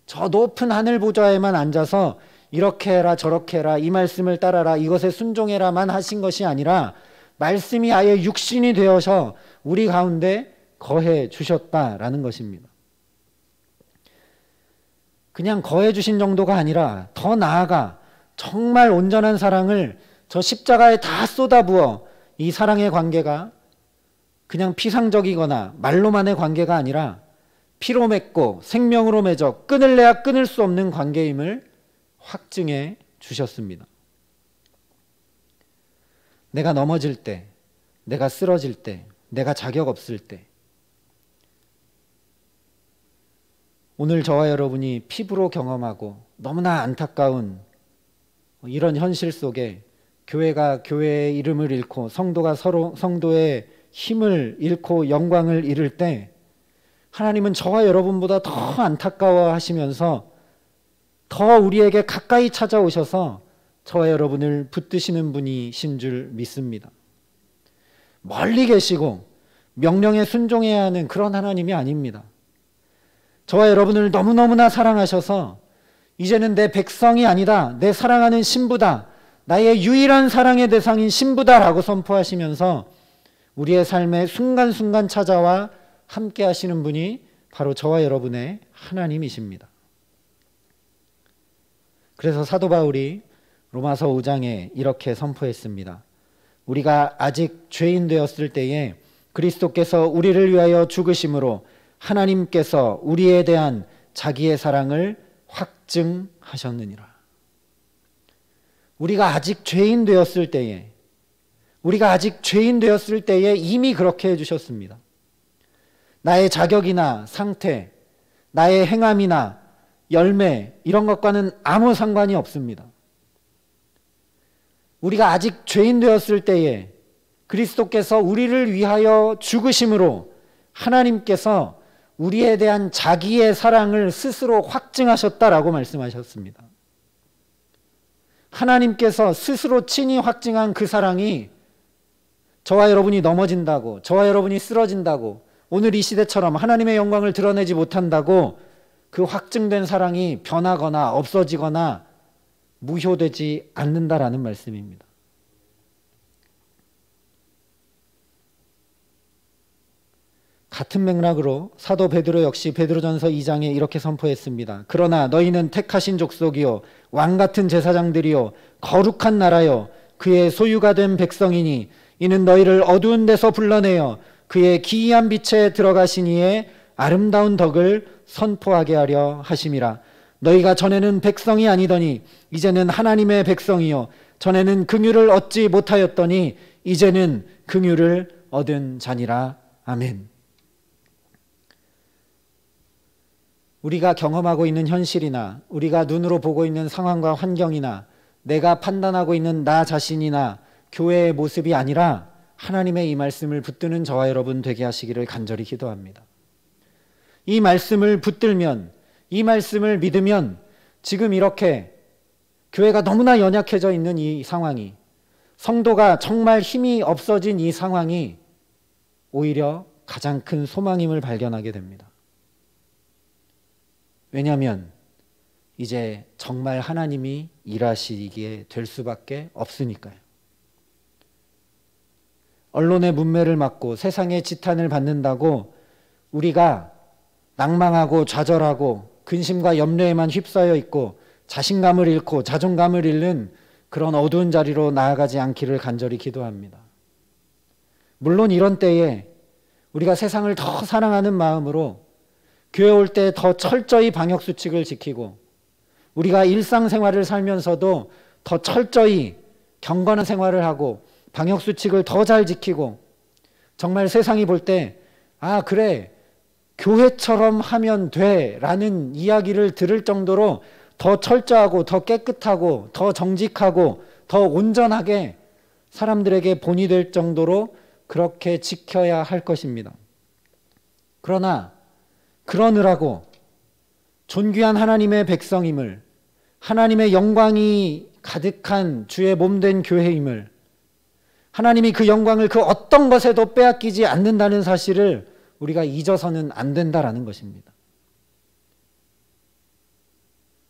저 높은 하늘 보좌에만 앉아서 이렇게 해라 저렇게 해라 이 말씀을 따라라 이것에 순종해라만 하신 것이 아니라 말씀이 아예 육신이 되어서 우리 가운데 거해 주셨다라는 것입니다. 그냥 거해 주신 정도가 아니라 더 나아가 정말 온전한 사랑을 저 십자가에 다 쏟아부어 이 사랑의 관계가 그냥 피상적이거나 말로만의 관계가 아니라 피로 맺고 생명으로 맺어 끊을래야 끊을 수 없는 관계임을 확증해 주셨습니다. 내가 넘어질 때, 내가 쓰러질 때, 내가 자격 없을 때 오늘 저와 여러분이 피부로 경험하고 너무나 안타까운 이런 현실 속에 교회가 교회의 이름을 잃고 성도가 서로 성도의 힘을 잃고 영광을 잃을 때 하나님은 저와 여러분보다 더 안타까워 하시면서 더 우리에게 가까이 찾아오셔서 저와 여러분을 붙드시는 분이신 줄 믿습니다. 멀리 계시고 명령에 순종해야 하는 그런 하나님이 아닙니다. 저와 여러분을 너무너무나 사랑하셔서 이제는 내 백성이 아니다, 내 사랑하는 신부다, 나의 유일한 사랑의 대상인 신부다라고 선포하시면서 우리의 삶에 순간순간 찾아와 함께 하시는 분이 바로 저와 여러분의 하나님이십니다. 그래서 사도 바울이 로마서 5장에 이렇게 선포했습니다. 우리가 아직 죄인 되었을 때에 그리스도께서 우리를 위하여 죽으심으로 하나님께서 우리에 대한 자기의 사랑을 확증하셨느니라. 우리가 아직 죄인 되었을 때에 이미 그렇게 해주셨습니다. 나의 자격이나 상태, 나의 행함이나 열매 이런 것과는 아무 상관이 없습니다. 우리가 아직 죄인 되었을 때에 그리스도께서 우리를 위하여 죽으심으로 하나님께서 우리에 대한 자기의 사랑을 스스로 확증하셨다라고 말씀하셨습니다. 하나님께서 스스로 친히 확증한 그 사랑이 저와 여러분이 넘어진다고, 저와 여러분이 쓰러진다고, 오늘 이 시대처럼 하나님의 영광을 드러내지 못한다고 그 확증된 사랑이 변하거나 없어지거나 무효되지 않는다라는 말씀입니다. 같은 맥락으로 사도 베드로 역시 베드로전서 2장에 이렇게 선포했습니다. 그러나 너희는 택하신 족속이요 왕같은 제사장들이요 거룩한 나라요 그의 소유가 된 백성이니 이는 너희를 어두운 데서 불러내어 그의 기이한 빛에 들어가신 이의 아름다운 덕을 선포하게 하려 하심이라. 너희가 전에는 백성이 아니더니 이제는 하나님의 백성이요 전에는 긍휼을 얻지 못하였더니 이제는 긍휼을 얻은 자니라. 아멘. 우리가 경험하고 있는 현실이나 우리가 눈으로 보고 있는 상황과 환경이나 내가 판단하고 있는 나 자신이나 교회의 모습이 아니라 하나님의 이 말씀을 붙드는 저와 여러분 되게 하시기를 간절히 기도합니다. 이 말씀을 붙들면, 이 말씀을 믿으면 지금 이렇게 교회가 너무나 연약해져 있는 이 상황이, 성도가 정말 힘이 없어진 이 상황이 오히려 가장 큰 소망임을 발견하게 됩니다. 왜냐하면 이제 정말 하나님이 일하시게 될 수밖에 없으니까요. 언론의 문매를 맞고 세상의 지탄을 받는다고 우리가 낭망하고 좌절하고 근심과 염려에만 휩싸여 있고 자신감을 잃고 자존감을 잃는 그런 어두운 자리로 나아가지 않기를 간절히 기도합니다. 물론 이런 때에 우리가 세상을 더 사랑하는 마음으로 교회 올 때 더 철저히 방역수칙을 지키고 우리가 일상생활을 살면서도 더 철저히 경건한 생활을 하고 방역수칙을 더 잘 지키고 정말 세상이 볼 때 아 그래 교회처럼 하면 돼 라는 이야기를 들을 정도로 더 철저하고 더 깨끗하고 더 정직하고 더 온전하게 사람들에게 본이 될 정도로 그렇게 지켜야 할 것입니다. 그러나 그러느라고 존귀한 하나님의 백성임을, 하나님의 영광이 가득한 주의 몸된 교회임을, 하나님이 그 영광을 그 어떤 것에도 빼앗기지 않는다는 사실을 우리가 잊어서는 안 된다라는 것입니다.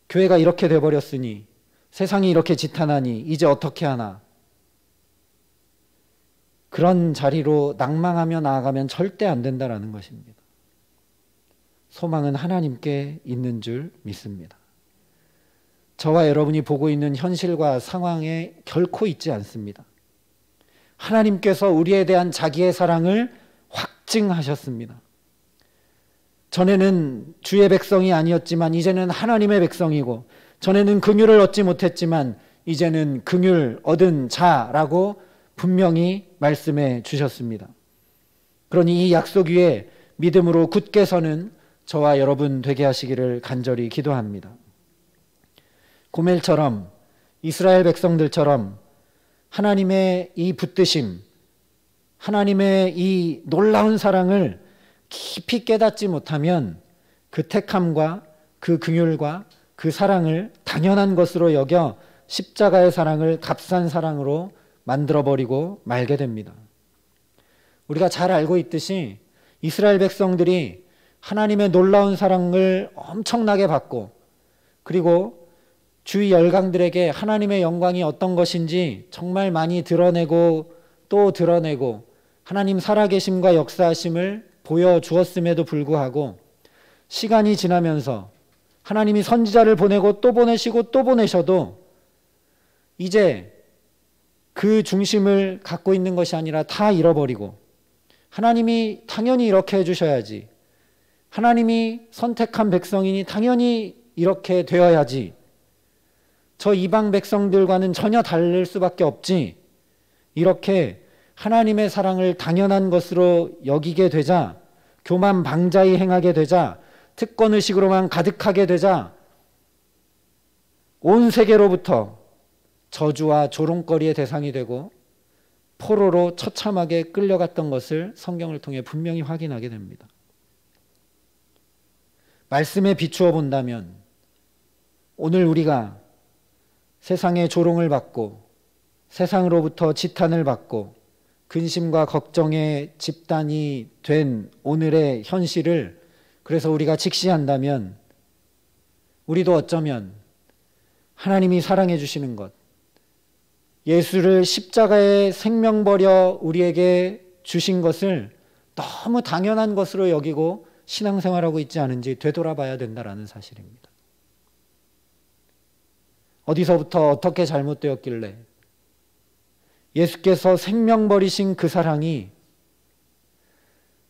교회가 이렇게 돼버렸으니, 세상이 이렇게 지탄하니 이제 어떻게 하나, 그런 자리로 낭망하며 나아가면 절대 안 된다라는 것입니다. 소망은 하나님께 있는 줄 믿습니다. 저와 여러분이 보고 있는 현실과 상황에 결코 있지 않습니다. 하나님께서 우리에 대한 자기의 사랑을 확증하셨습니다. 전에는 주의 백성이 아니었지만 이제는 하나님의 백성이고, 전에는 긍휼을 얻지 못했지만 이제는 긍휼 얻은 자라고 분명히 말씀해 주셨습니다. 그러니 이 약속 위에 믿음으로 굳게 서는 저와 여러분 되게 하시기를 간절히 기도합니다. 고멜처럼, 이스라엘 백성들처럼 하나님의 이 붙드심, 하나님의 이 놀라운 사랑을 깊이 깨닫지 못하면 그 택함과 그 긍휼과 그 사랑을 당연한 것으로 여겨 십자가의 사랑을 값싼 사랑으로 만들어버리고 말게 됩니다. 우리가 잘 알고 있듯이 이스라엘 백성들이 하나님의 놀라운 사랑을 엄청나게 받고, 그리고 주위 열강들에게 하나님의 영광이 어떤 것인지 정말 많이 드러내고 또 드러내고 하나님 살아계심과 역사하심을 보여주었음에도 불구하고 시간이 지나면서 하나님이 선지자를 보내고 또 보내시고 또 보내셔도 이제 그 중심을 갖고 있는 것이 아니라 다 잃어버리고, 하나님이 당연히 이렇게 해주셔야지, 하나님이 선택한 백성이니 당연히 이렇게 되어야지, 저 이방 백성들과는 전혀 다를 수밖에 없지, 이렇게 하나님의 사랑을 당연한 것으로 여기게 되자, 교만 방자히 행하게 되자, 특권의식으로만 가득하게 되자 온 세계로부터 저주와 조롱거리의 대상이 되고 포로로 처참하게 끌려갔던 것을 성경을 통해 분명히 확인하게 됩니다. 말씀에 비추어 본다면 오늘 우리가 세상의 조롱을 받고 세상으로부터 지탄을 받고 근심과 걱정의 집단이 된 오늘의 현실을 그래서 우리가 직시한다면 우리도 어쩌면 하나님이 사랑해 주시는 것, 예수를 십자가에 생명 버려 우리에게 주신 것을 너무 당연한 것으로 여기고 신앙생활하고 있지 않은지 되돌아봐야 된다는 사실입니다. 어디서부터 어떻게 잘못되었길래 예수께서 생명 버리신 그 사랑이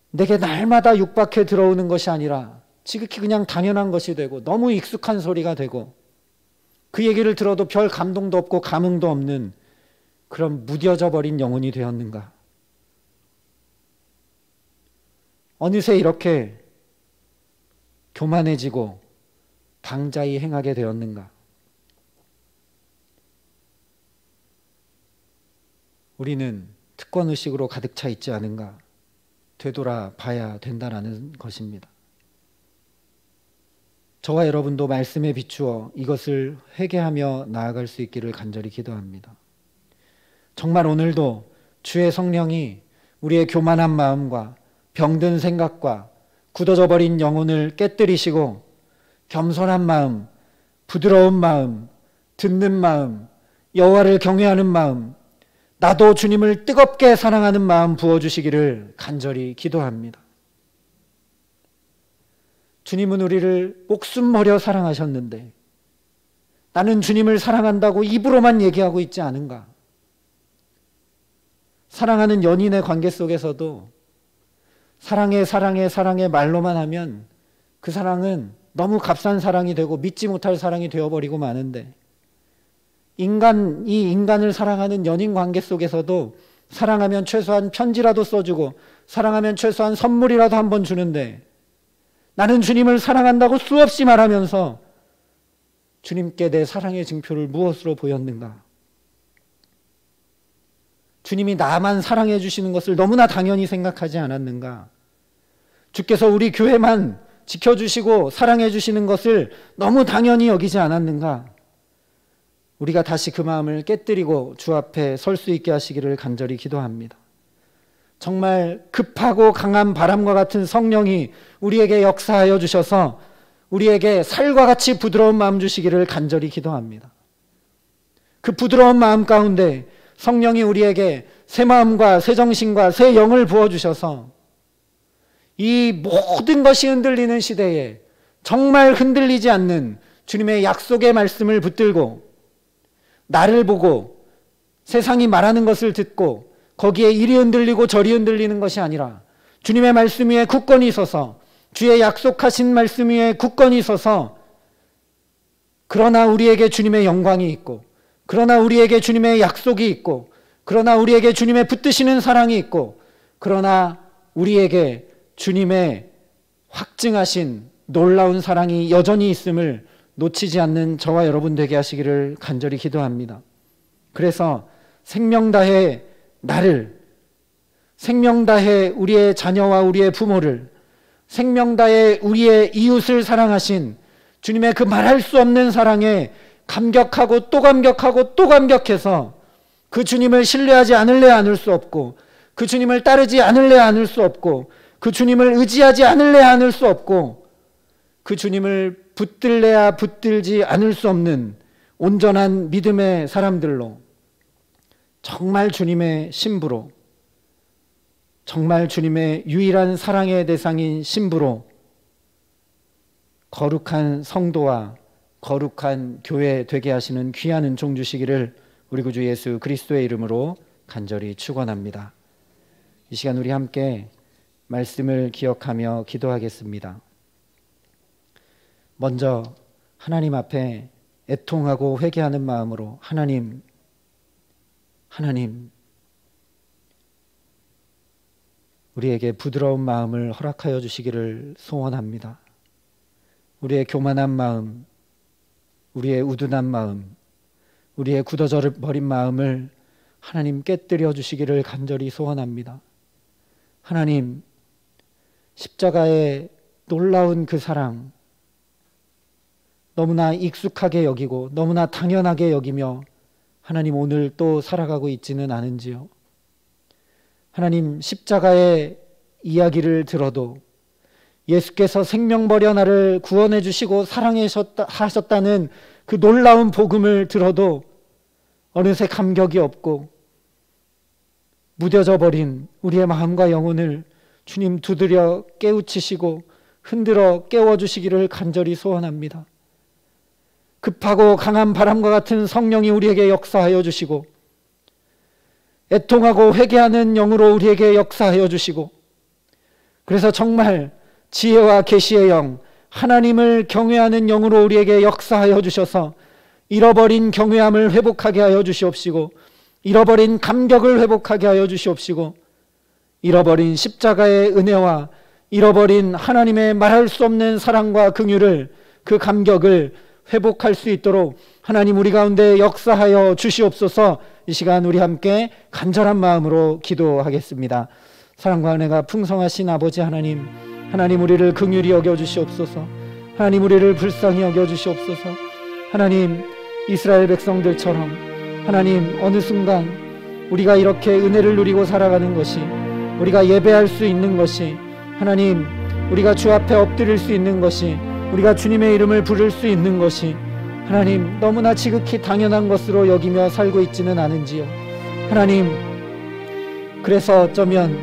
내게 날마다 육박해 들어오는 것이 아니라 지극히 그냥 당연한 것이 되고 너무 익숙한 소리가 되고 그 얘기를 들어도 별 감동도 없고 감흥도 없는 그런 무뎌져 버린 영혼이 되었는가? 어느새 이렇게 교만해지고 방자히 행하게 되었는가? 우리는 특권의식으로 가득 차 있지 않은가? 되돌아봐야 된다는 것입니다. 저와 여러분도 말씀에 비추어 이것을 회개하며 나아갈 수 있기를 간절히 기도합니다. 정말 오늘도 주의 성령이 우리의 교만한 마음과 병든 생각과 굳어져 버린 영혼을 깨뜨리시고 겸손한 마음, 부드러운 마음, 듣는 마음, 여호와를 경외하는 마음, 나도 주님을 뜨겁게 사랑하는 마음 부어주시기를 간절히 기도합니다. 주님은 우리를 목숨 버려 사랑하셨는데 나는 주님을 사랑한다고 입으로만 얘기하고 있지 않은가? 사랑하는 연인의 관계 속에서도 사랑해 말로만 하면 그 사랑은 너무 값싼 사랑이 되고 믿지 못할 사랑이 되어버리고 마는데, 인간이 인간을 사랑하는 연인 관계 속에서도 사랑하면 최소한 편지라도 써주고 사랑하면 최소한 선물이라도 한번 주는데 나는 주님을 사랑한다고 수없이 말하면서 주님께 내 사랑의 증표를 무엇으로 보였는가? 주님이 나만 사랑해 주시는 것을 너무나 당연히 생각하지 않았는가? 주께서 우리 교회만 지켜주시고 사랑해 주시는 것을 너무 당연히 여기지 않았는가? 우리가 다시 그 마음을 깨뜨리고 주 앞에 설 수 있게 하시기를 간절히 기도합니다. 정말 급하고 강한 바람과 같은 성령이 우리에게 역사하여 주셔서 우리에게 살과 같이 부드러운 마음 주시기를 간절히 기도합니다. 그 부드러운 마음 가운데 성령이 우리에게 새 마음과 새 정신과 새 영을 부어주셔서 이 모든 것이 흔들리는 시대에 정말 흔들리지 않는 주님의 약속의 말씀을 붙들고 나를 보고 세상이 말하는 것을 듣고 거기에 이리 흔들리고 저리 흔들리는 것이 아니라 주님의 말씀 위에 굳건히 서서 주의 약속하신 말씀 위에 굳건히 서서 그러나 우리에게 주님의 영광이 있고 그러나 우리에게 주님의 약속이 있고 그러나 우리에게 주님의 붙드시는 사랑이 있고 그러나 우리에게 주님의 확증하신 놀라운 사랑이 여전히 있음을 놓치지 않는 저와 여러분 되게 하시기를 간절히 기도합니다. 그래서 생명 다해 나를, 생명 다해 우리의 자녀와 우리의 부모를, 생명 다해 우리의 이웃을 사랑하신 주님의 그 말할 수 없는 사랑에 감격하고 또 감격하고 또 감격해서 그 주님을 신뢰하지 않을래 않을 수 없고, 그 주님을 따르지 않을래 않을 수 없고, 그 주님을 의지하지 않을래 않을 수 없고, 그 주님을 붙들래야 붙들지 않을 수 없는 온전한 믿음의 사람들로, 정말 주님의 신부로, 정말 주님의 유일한 사랑의 대상인 신부로 거룩한 성도와 거룩한 교회 되게 하시는 귀한 은총 주시기를 우리 구주 예수 그리스도의 이름으로 간절히 축원합니다. 이 시간 우리 함께 말씀을 기억하며 기도하겠습니다. 먼저 하나님 앞에 애통하고 회개하는 마음으로 하나님 우리에게 부드러운 마음을 허락하여 주시기를 소원합니다. 우리의 교만한 마음, 우리의 우둔한 마음, 우리의 굳어져 버린 마음을 하나님 깨뜨려 주시기를 간절히 소원합니다. 하나님, 십자가의 놀라운 그 사랑, 너무나 익숙하게 여기고 너무나 당연하게 여기며 하나님 오늘 또 살아가고 있지는 않은지요. 하나님, 십자가의 이야기를 들어도 예수께서 생명 버려 나를 구원해 주시고 사랑하셨다는 그 놀라운 복음을 들어도 어느새 감격이 없고 무뎌져 버린 우리의 마음과 영혼을 주님 두드려 깨우치시고 흔들어 깨워주시기를 간절히 소원합니다. 급하고 강한 바람과 같은 성령이 우리에게 역사하여 주시고 애통하고 회개하는 영으로 우리에게 역사하여 주시고, 그래서 정말 지혜와 계시의 영, 하나님을 경외하는 영으로 우리에게 역사하여 주셔서 잃어버린 경외함을 회복하게 하여 주시옵시고, 잃어버린 감격을 회복하게 하여 주시옵시고, 잃어버린 십자가의 은혜와 잃어버린 하나님의 말할 수 없는 사랑과 긍휼을, 그 감격을 회복할 수 있도록 하나님 우리 가운데 역사하여 주시옵소서. 이 시간 우리 함께 간절한 마음으로 기도하겠습니다. 사랑과 은혜가 풍성하신 아버지 하나님, 하나님 우리를 긍휼히 여겨주시옵소서. 하나님 우리를 불쌍히 여겨주시옵소서. 하나님, 이스라엘 백성들처럼 하나님 어느 순간 우리가 이렇게 은혜를 누리고 살아가는 것이, 우리가 예배할 수 있는 것이, 하나님 우리가 주 앞에 엎드릴 수 있는 것이, 우리가 주님의 이름을 부를 수 있는 것이 하나님 너무나 지극히 당연한 것으로 여기며 살고 있지는 않은지요. 하나님, 그래서 어쩌면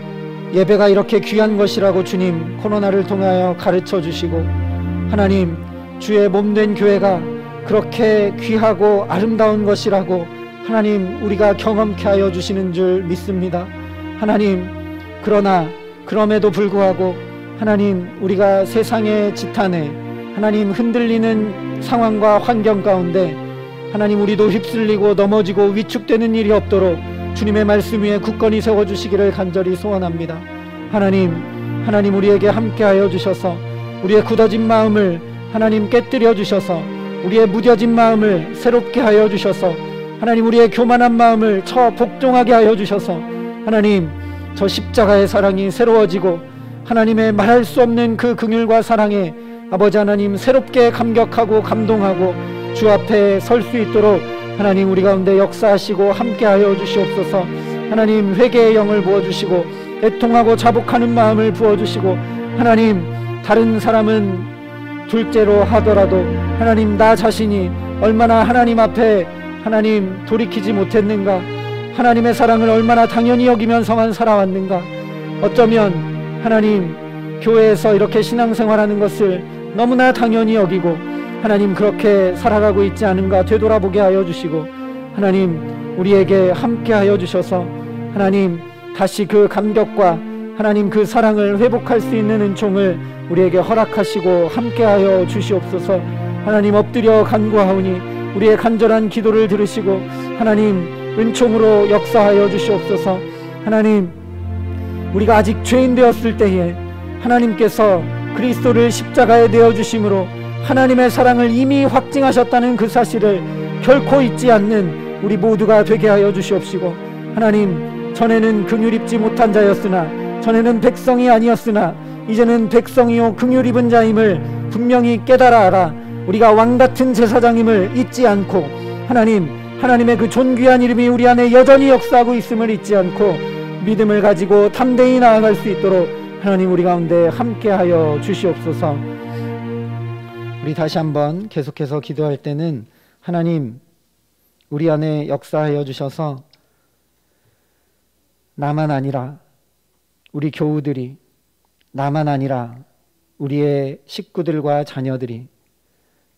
예배가 이렇게 귀한 것이라고 주님 코로나를 통하여 가르쳐 주시고, 하나님 주의 몸된 교회가 그렇게 귀하고 아름다운 것이라고 하나님 우리가 경험케 하여 주시는 줄 믿습니다. 하나님, 그러나 그럼에도 불구하고 하나님 우리가 세상의 지탄에 하나님 흔들리는 상황과 환경 가운데 하나님 우리도 휩쓸리고 넘어지고 위축되는 일이 없도록 주님의 말씀 위에 굳건히 세워주시기를 간절히 소원합니다. 하나님 우리에게 함께하여 주셔서 우리의 굳어진 마음을 하나님 깨뜨려 주셔서 우리의 무뎌진 마음을 새롭게 하여 주셔서 하나님 우리의 교만한 마음을 복종하게 하여 주셔서 하나님 저 십자가의 사랑이 새로워지고 하나님의 말할 수 없는 그 긍휼과 사랑에 아버지 하나님 새롭게 감격하고 감동하고 주 앞에 설 수 있도록 하나님 우리 가운데 역사하시고 함께하여 주시옵소서. 하나님 회개의 영을 부어주시고 애통하고 자복하는 마음을 부어주시고, 하나님 다른 사람은 둘째로 하더라도 하나님 나 자신이 얼마나 하나님 앞에 하나님 돌이키지 못했는가, 하나님의 사랑을 얼마나 당연히 여기면서만 살아왔는가, 어쩌면 하나님 교회에서 이렇게 신앙생활하는 것을 너무나 당연히 여기고 하나님 그렇게 살아가고 있지 않은가 되돌아보게 하여 주시고, 하나님 우리에게 함께 하여 주셔서 하나님 다시 그 감격과 하나님 그 사랑을 회복할 수 있는 은총을 우리에게 허락하시고 함께 하여 주시옵소서. 하나님 엎드려 간구하오니 우리의 간절한 기도를 들으시고 하나님 은총으로 역사하여 주시옵소서. 하나님 우리가 아직 죄인 되었을 때에 하나님께서 그리스도를 십자가에 내어주심으로 하나님의 사랑을 이미 확증하셨다는 그 사실을 결코 잊지 않는 우리 모두가 되게 하여 주시옵시고, 하나님 전에는 긍휼 입지 못한 자였으나, 전에는 백성이 아니었으나 이제는 백성이요 긍휼 입은 자임을 분명히 깨달아 알아 우리가 왕같은 제사장임을 잊지 않고 하나님의 그 존귀한 이름이 우리 안에 여전히 역사하고 있음을 잊지 않고 믿음을 가지고 담대히 나아갈 수 있도록 하나님 우리 가운데 함께하여 주시옵소서. 우리 다시 한번 계속해서 기도할 때는 하나님 우리 안에 역사하여 주셔서 나만 아니라 우리 교우들이, 나만 아니라 우리의 식구들과 자녀들이,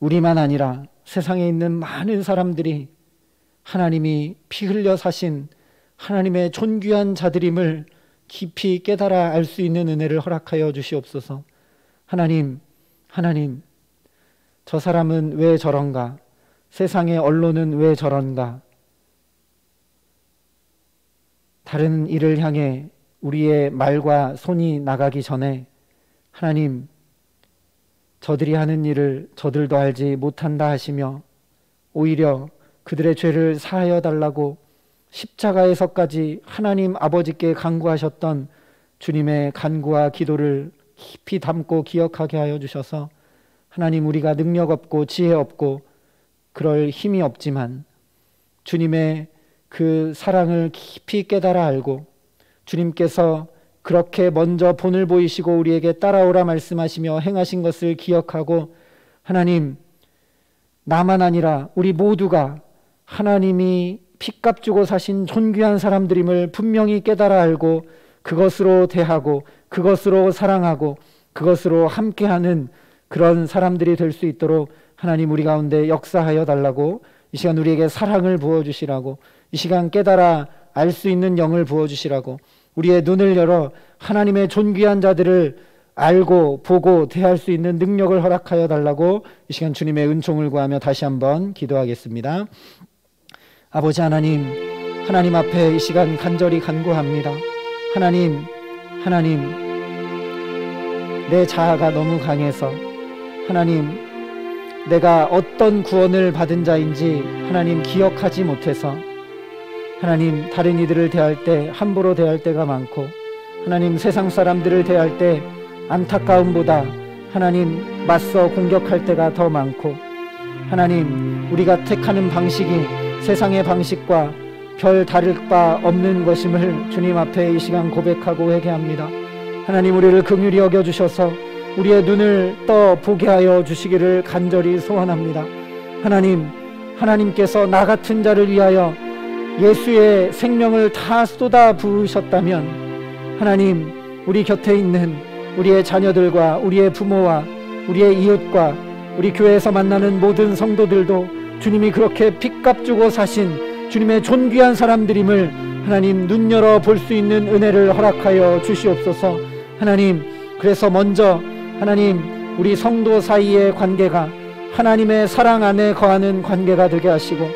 우리만 아니라 세상에 있는 많은 사람들이 하나님이 피 흘려 사신 하나님의 존귀한 자들임을 깊이 깨달아 알 수 있는 은혜를 허락하여 주시옵소서. 하나님, 저 사람은 왜 저런가? 세상의 언론은 왜 저런가? 다른 일을 향해 우리의 말과 손이 나가기 전에 하나님, 저들이 하는 일을 저들도 알지 못한다 하시며 오히려 그들의 죄를 사하여 달라고 십자가에서까지 하나님 아버지께 간구하셨던 주님의 간구와 기도를 깊이 담고 기억하게 하여 주셔서 하나님, 우리가 능력 없고 지혜 없고 그럴 힘이 없지만 주님의 그 사랑을 깊이 깨달아 알고 주님께서 그렇게 먼저 본을 보이시고 우리에게 따라오라 말씀하시며 행하신 것을 기억하고 하나님, 나만 아니라 우리 모두가 하나님이 핏값 주고 사신 존귀한 사람들임을 분명히 깨달아 알고 그것으로 대하고 그것으로 사랑하고 그것으로 함께하는 그런 사람들이 될 수 있도록 하나님 우리 가운데 역사하여 달라고, 이 시간 우리에게 사랑을 부어주시라고, 이 시간 깨달아 알 수 있는 영을 부어주시라고, 우리의 눈을 열어 하나님의 존귀한 자들을 알고 보고 대할 수 있는 능력을 허락하여 달라고 이 시간 주님의 은총을 구하며 다시 한번 기도하겠습니다. 아버지 하나님 앞에 이 시간 간절히 간구합니다. 하나님, 내 자아가 너무 강해서 하나님, 내가 어떤 구원을 받은 자인지 하나님 기억하지 못해서 하나님, 다른 이들을 대할 때 함부로 대할 때가 많고 하나님, 세상 사람들을 대할 때 안타까움보다 하나님 맞서 공격할 때가 더 많고 하나님, 우리가 택하는 방식이 세상의 방식과 별 다를 바 없는 것임을 주님 앞에 이 시간 고백하고 회개합니다. 하나님, 우리를 긍휼히 여겨주셔서 우리의 눈을 떠 보게 하여 주시기를 간절히 소원합니다. 하나님께서 나 같은 자를 위하여 예수의 생명을 다 쏟아 부으셨다면 하나님, 우리 곁에 있는 우리의 자녀들과 우리의 부모와 우리의 이웃과 우리 교회에서 만나는 모든 성도들도 주님이 그렇게 핏값 주고 사신 주님의 존귀한 사람들임을 하나님 눈 열어 볼 수 있는 은혜를 허락하여 주시옵소서. 하나님, 그래서 먼저 하나님, 우리 성도 사이의 관계가 하나님의 사랑 안에 거하는 관계가 되게 하시고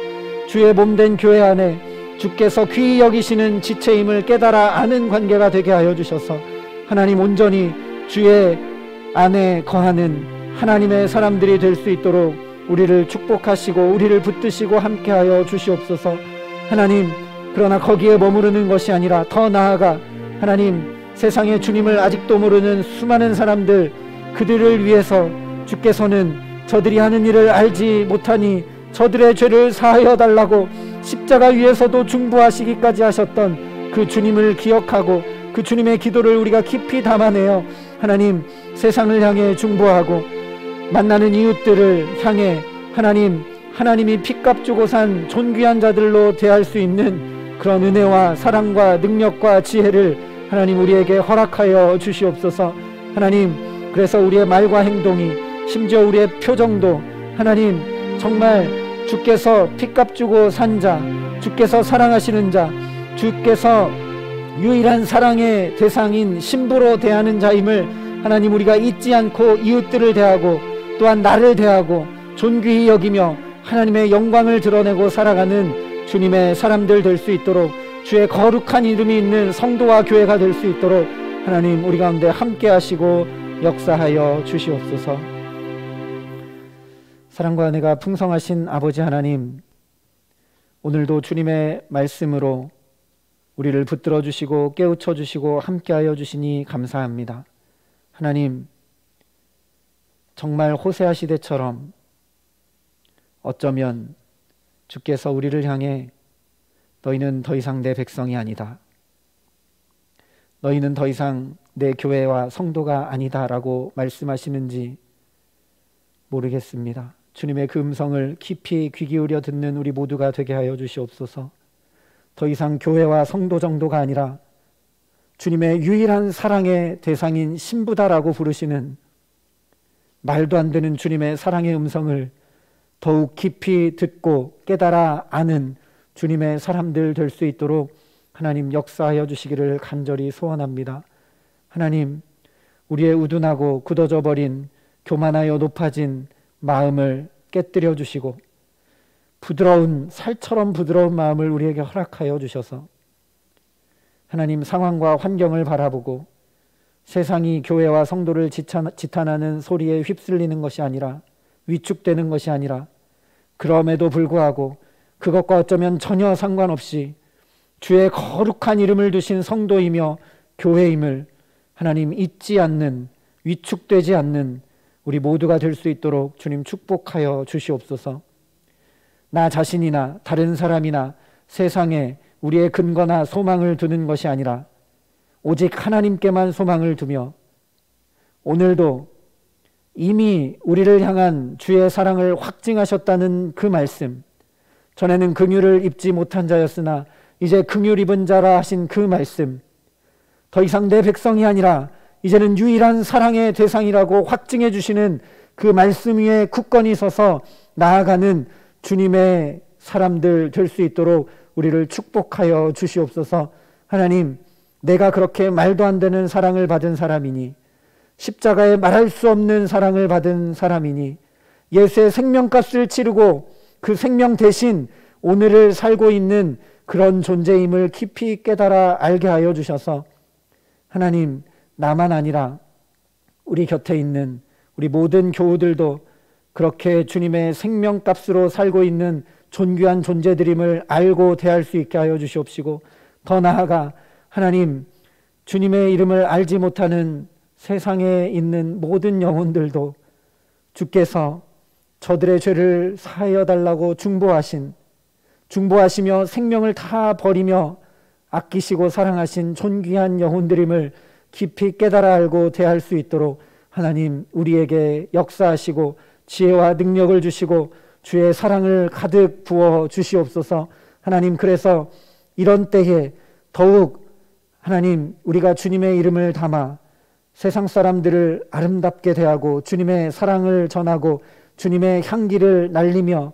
주의 몸된 교회 안에 주께서 귀히 여기시는 지체임을 깨달아 아는 관계가 되게 하여 주셔서 하나님, 온전히 주의 안에 거하는 하나님의 사람들이 될 수 있도록 우리를 축복하시고 우리를 붙드시고 함께하여 주시옵소서. 하나님, 그러나 거기에 머무르는 것이 아니라 더 나아가 하나님, 세상에 주님을 아직도 모르는 수많은 사람들, 그들을 위해서 주께서는 저들이 하는 일을 알지 못하니 저들의 죄를 사하여 달라고 십자가 위에서도 중보하시기까지 하셨던 그 주님을 기억하고 그 주님의 기도를 우리가 깊이 담아내어 하나님, 세상을 향해 중보하고 만나는 이웃들을 향해 하나님이 핏값 주고 산 존귀한 자들로 대할 수 있는 그런 은혜와 사랑과 능력과 지혜를 하나님 우리에게 허락하여 주시옵소서. 하나님, 그래서 우리의 말과 행동이, 심지어 우리의 표정도 하나님, 정말 주께서 핏값 주고 산 자, 주께서 사랑하시는 자, 주께서 유일한 사랑의 대상인 신부로 대하는 자임을 하나님 우리가 잊지 않고 이웃들을 대하고 또한 나를 대하고 존귀히 여기며 하나님의 영광을 드러내고 살아가는 주님의 사람들 될 수 있도록, 주의 거룩한 이름이 있는 성도와 교회가 될 수 있도록 하나님 우리 가운데 함께 하시고 역사하여 주시옵소서. 사랑과 은혜가 풍성하신 아버지 하나님, 오늘도 주님의 말씀으로 우리를 붙들어 주시고 깨우쳐 주시고 함께하여 주시니 감사합니다. 하나님, 정말 호세아 시대처럼 어쩌면 주께서 우리를 향해 너희는 더 이상 내 백성이 아니다, 너희는 더 이상 내 교회와 성도가 아니다 라고 말씀하시는지 모르겠습니다. 주님의 그 음성을 깊이 귀 기울여 듣는 우리 모두가 되게 하여 주시옵소서. 더 이상 교회와 성도 정도가 아니라 주님의 유일한 사랑의 대상인 신부다라고 부르시는 말도 안 되는 주님의 사랑의 음성을 더욱 깊이 듣고 깨달아 아는 주님의 사람들 될 수 있도록 하나님 역사하여 주시기를 간절히 소원합니다. 하나님, 우리의 우둔하고 굳어져 버린 교만하여 높아진 마음을 깨뜨려 주시고 부드러운 살처럼 부드러운 마음을 우리에게 허락하여 주셔서 하나님, 상황과 환경을 바라보고 세상이 교회와 성도를 지탄하는 소리에 휩쓸리는 것이 아니라, 위축되는 것이 아니라, 그럼에도 불구하고 그것과 어쩌면 전혀 상관없이 주의 거룩한 이름을 두신 성도이며 교회임을 하나님 잊지 않는, 위축되지 않는 우리 모두가 될 수 있도록 주님 축복하여 주시옵소서. 나 자신이나 다른 사람이나 세상에 우리의 근거나 소망을 두는 것이 아니라 오직 하나님께만 소망을 두며 오늘도 이미 우리를 향한 주의 사랑을 확증하셨다는 그 말씀, 전에는 긍휼을 입지 못한 자였으나 이제 긍휼 입은 자라 하신 그 말씀, 더 이상 내 백성이 아니라 이제는 유일한 사랑의 대상이라고 확증해 주시는 그 말씀 위에 굳건히 서서 나아가는 주님의 사람들 될 수 있도록 우리를 축복하여 주시옵소서. 하나님, 내가 그렇게 말도 안 되는 사랑을 받은 사람이니, 십자가에 말할 수 없는 사랑을 받은 사람이니, 예수의 생명값을 치르고 그 생명 대신 오늘을 살고 있는 그런 존재임을 깊이 깨달아 알게 하여 주셔서 하나님, 나만 아니라 우리 곁에 있는 우리 모든 교우들도 그렇게 주님의 생명값으로 살고 있는 존귀한 존재들임을 알고 대할 수 있게 하여 주시옵시고, 더 나아가 하나님, 주님의 이름을 알지 못하는 세상에 있는 모든 영혼들도 주께서 저들의 죄를 사하여 달라고 중보하시며 생명을 다 버리며 아끼시고 사랑하신 존귀한 영혼들임을 깊이 깨달아 알고 대할 수 있도록 하나님, 우리에게 역사하시고 지혜와 능력을 주시고 주의 사랑을 가득 부어 주시옵소서. 하나님, 그래서 이런 때에 더욱 하나님, 우리가 주님의 이름을 담아 세상 사람들을 아름답게 대하고 주님의 사랑을 전하고 주님의 향기를 날리며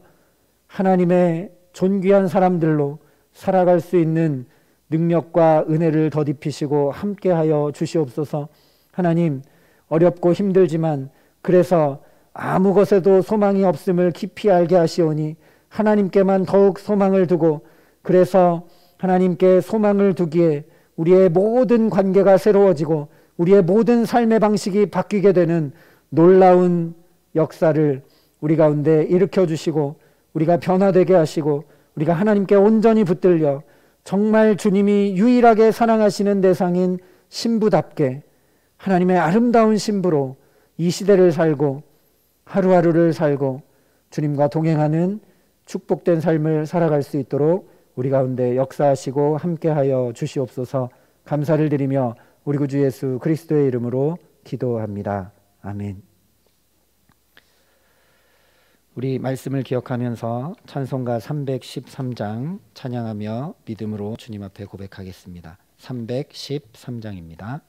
하나님의 존귀한 사람들로 살아갈 수 있는 능력과 은혜를 더딥히시고 함께하여 주시옵소서. 하나님, 어렵고 힘들지만 그래서 아무 것에도 소망이 없음을 깊이 알게 하시오니 하나님께만 더욱 소망을 두고, 그래서 하나님께 소망을 두기에 우리의 모든 관계가 새로워지고 우리의 모든 삶의 방식이 바뀌게 되는 놀라운 역사를 우리 가운데 일으켜 주시고 우리가 변화되게 하시고 우리가 하나님께 온전히 붙들려 정말 주님이 유일하게 사랑하시는 대상인 신부답게 하나님의 아름다운 신부로 이 시대를 살고 하루하루를 살고 주님과 동행하는 축복된 삶을 살아갈 수 있도록 우리 가운데 역사하시고 함께하여 주시옵소서. 감사를 드리며 우리 구주 예수 그리스도의 이름으로 기도합니다. 아멘. 우리 말씀을 기억하면서 찬송가 313장 찬양하며 믿음으로 주님 앞에 고백하겠습니다. 313장입니다.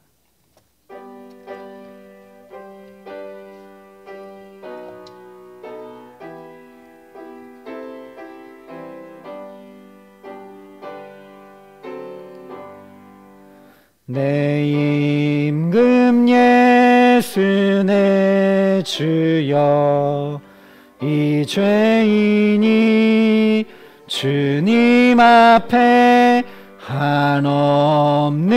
내 임금 예수 내 주여, 이 죄인이 주님 앞에 한없는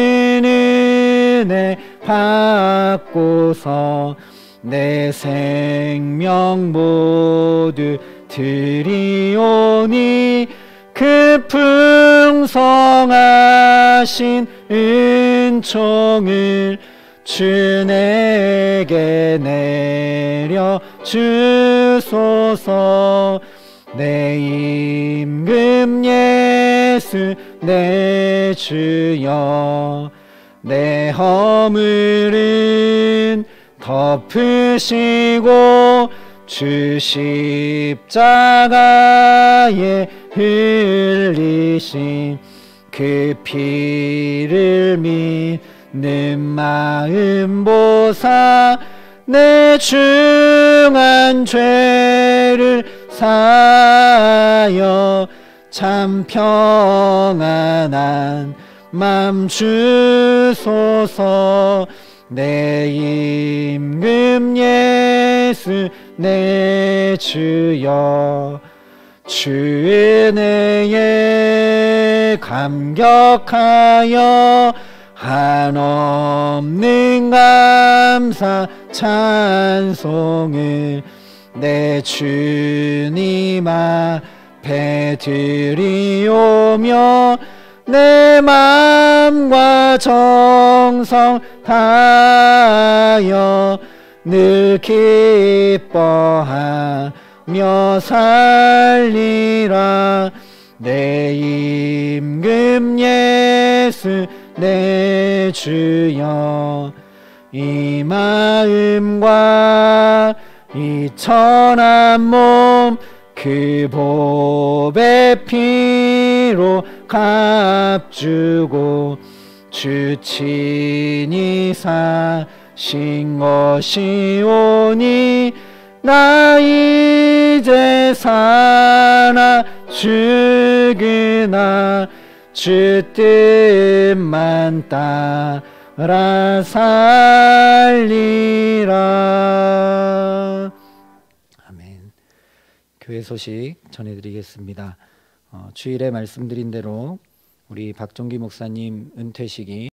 은혜 받고서 내 생명 모두 드리오니 그 풍성하신 은총을 주 내게 내려 주소서. 내 임금 예수 내 주여 내 허물은 덮으시고 주 십자가에 흘리신 그 피를 믿는 마음 보사 내 중한 죄를 사하여 참 평안한 맘 주소서. 내 임금 예수 내 주여 주 은혜에 감격하여 한없는 감사 찬송을 내 주님 앞에 드리오며 내 맘과 정성 다하여 늘 기뻐하며 살리라. 내 임금 예수 내 주여 이 마음과 이 천한 몸 그 보배 피로 값주고 주 친히 사신 것이오니 나 이제 사나 죽으나 주 뜻만 따라 살리라. 아멘. 교회 소식 전해드리겠습니다. 주일에 말씀드린 대로 우리 박종기 목사님 은퇴식이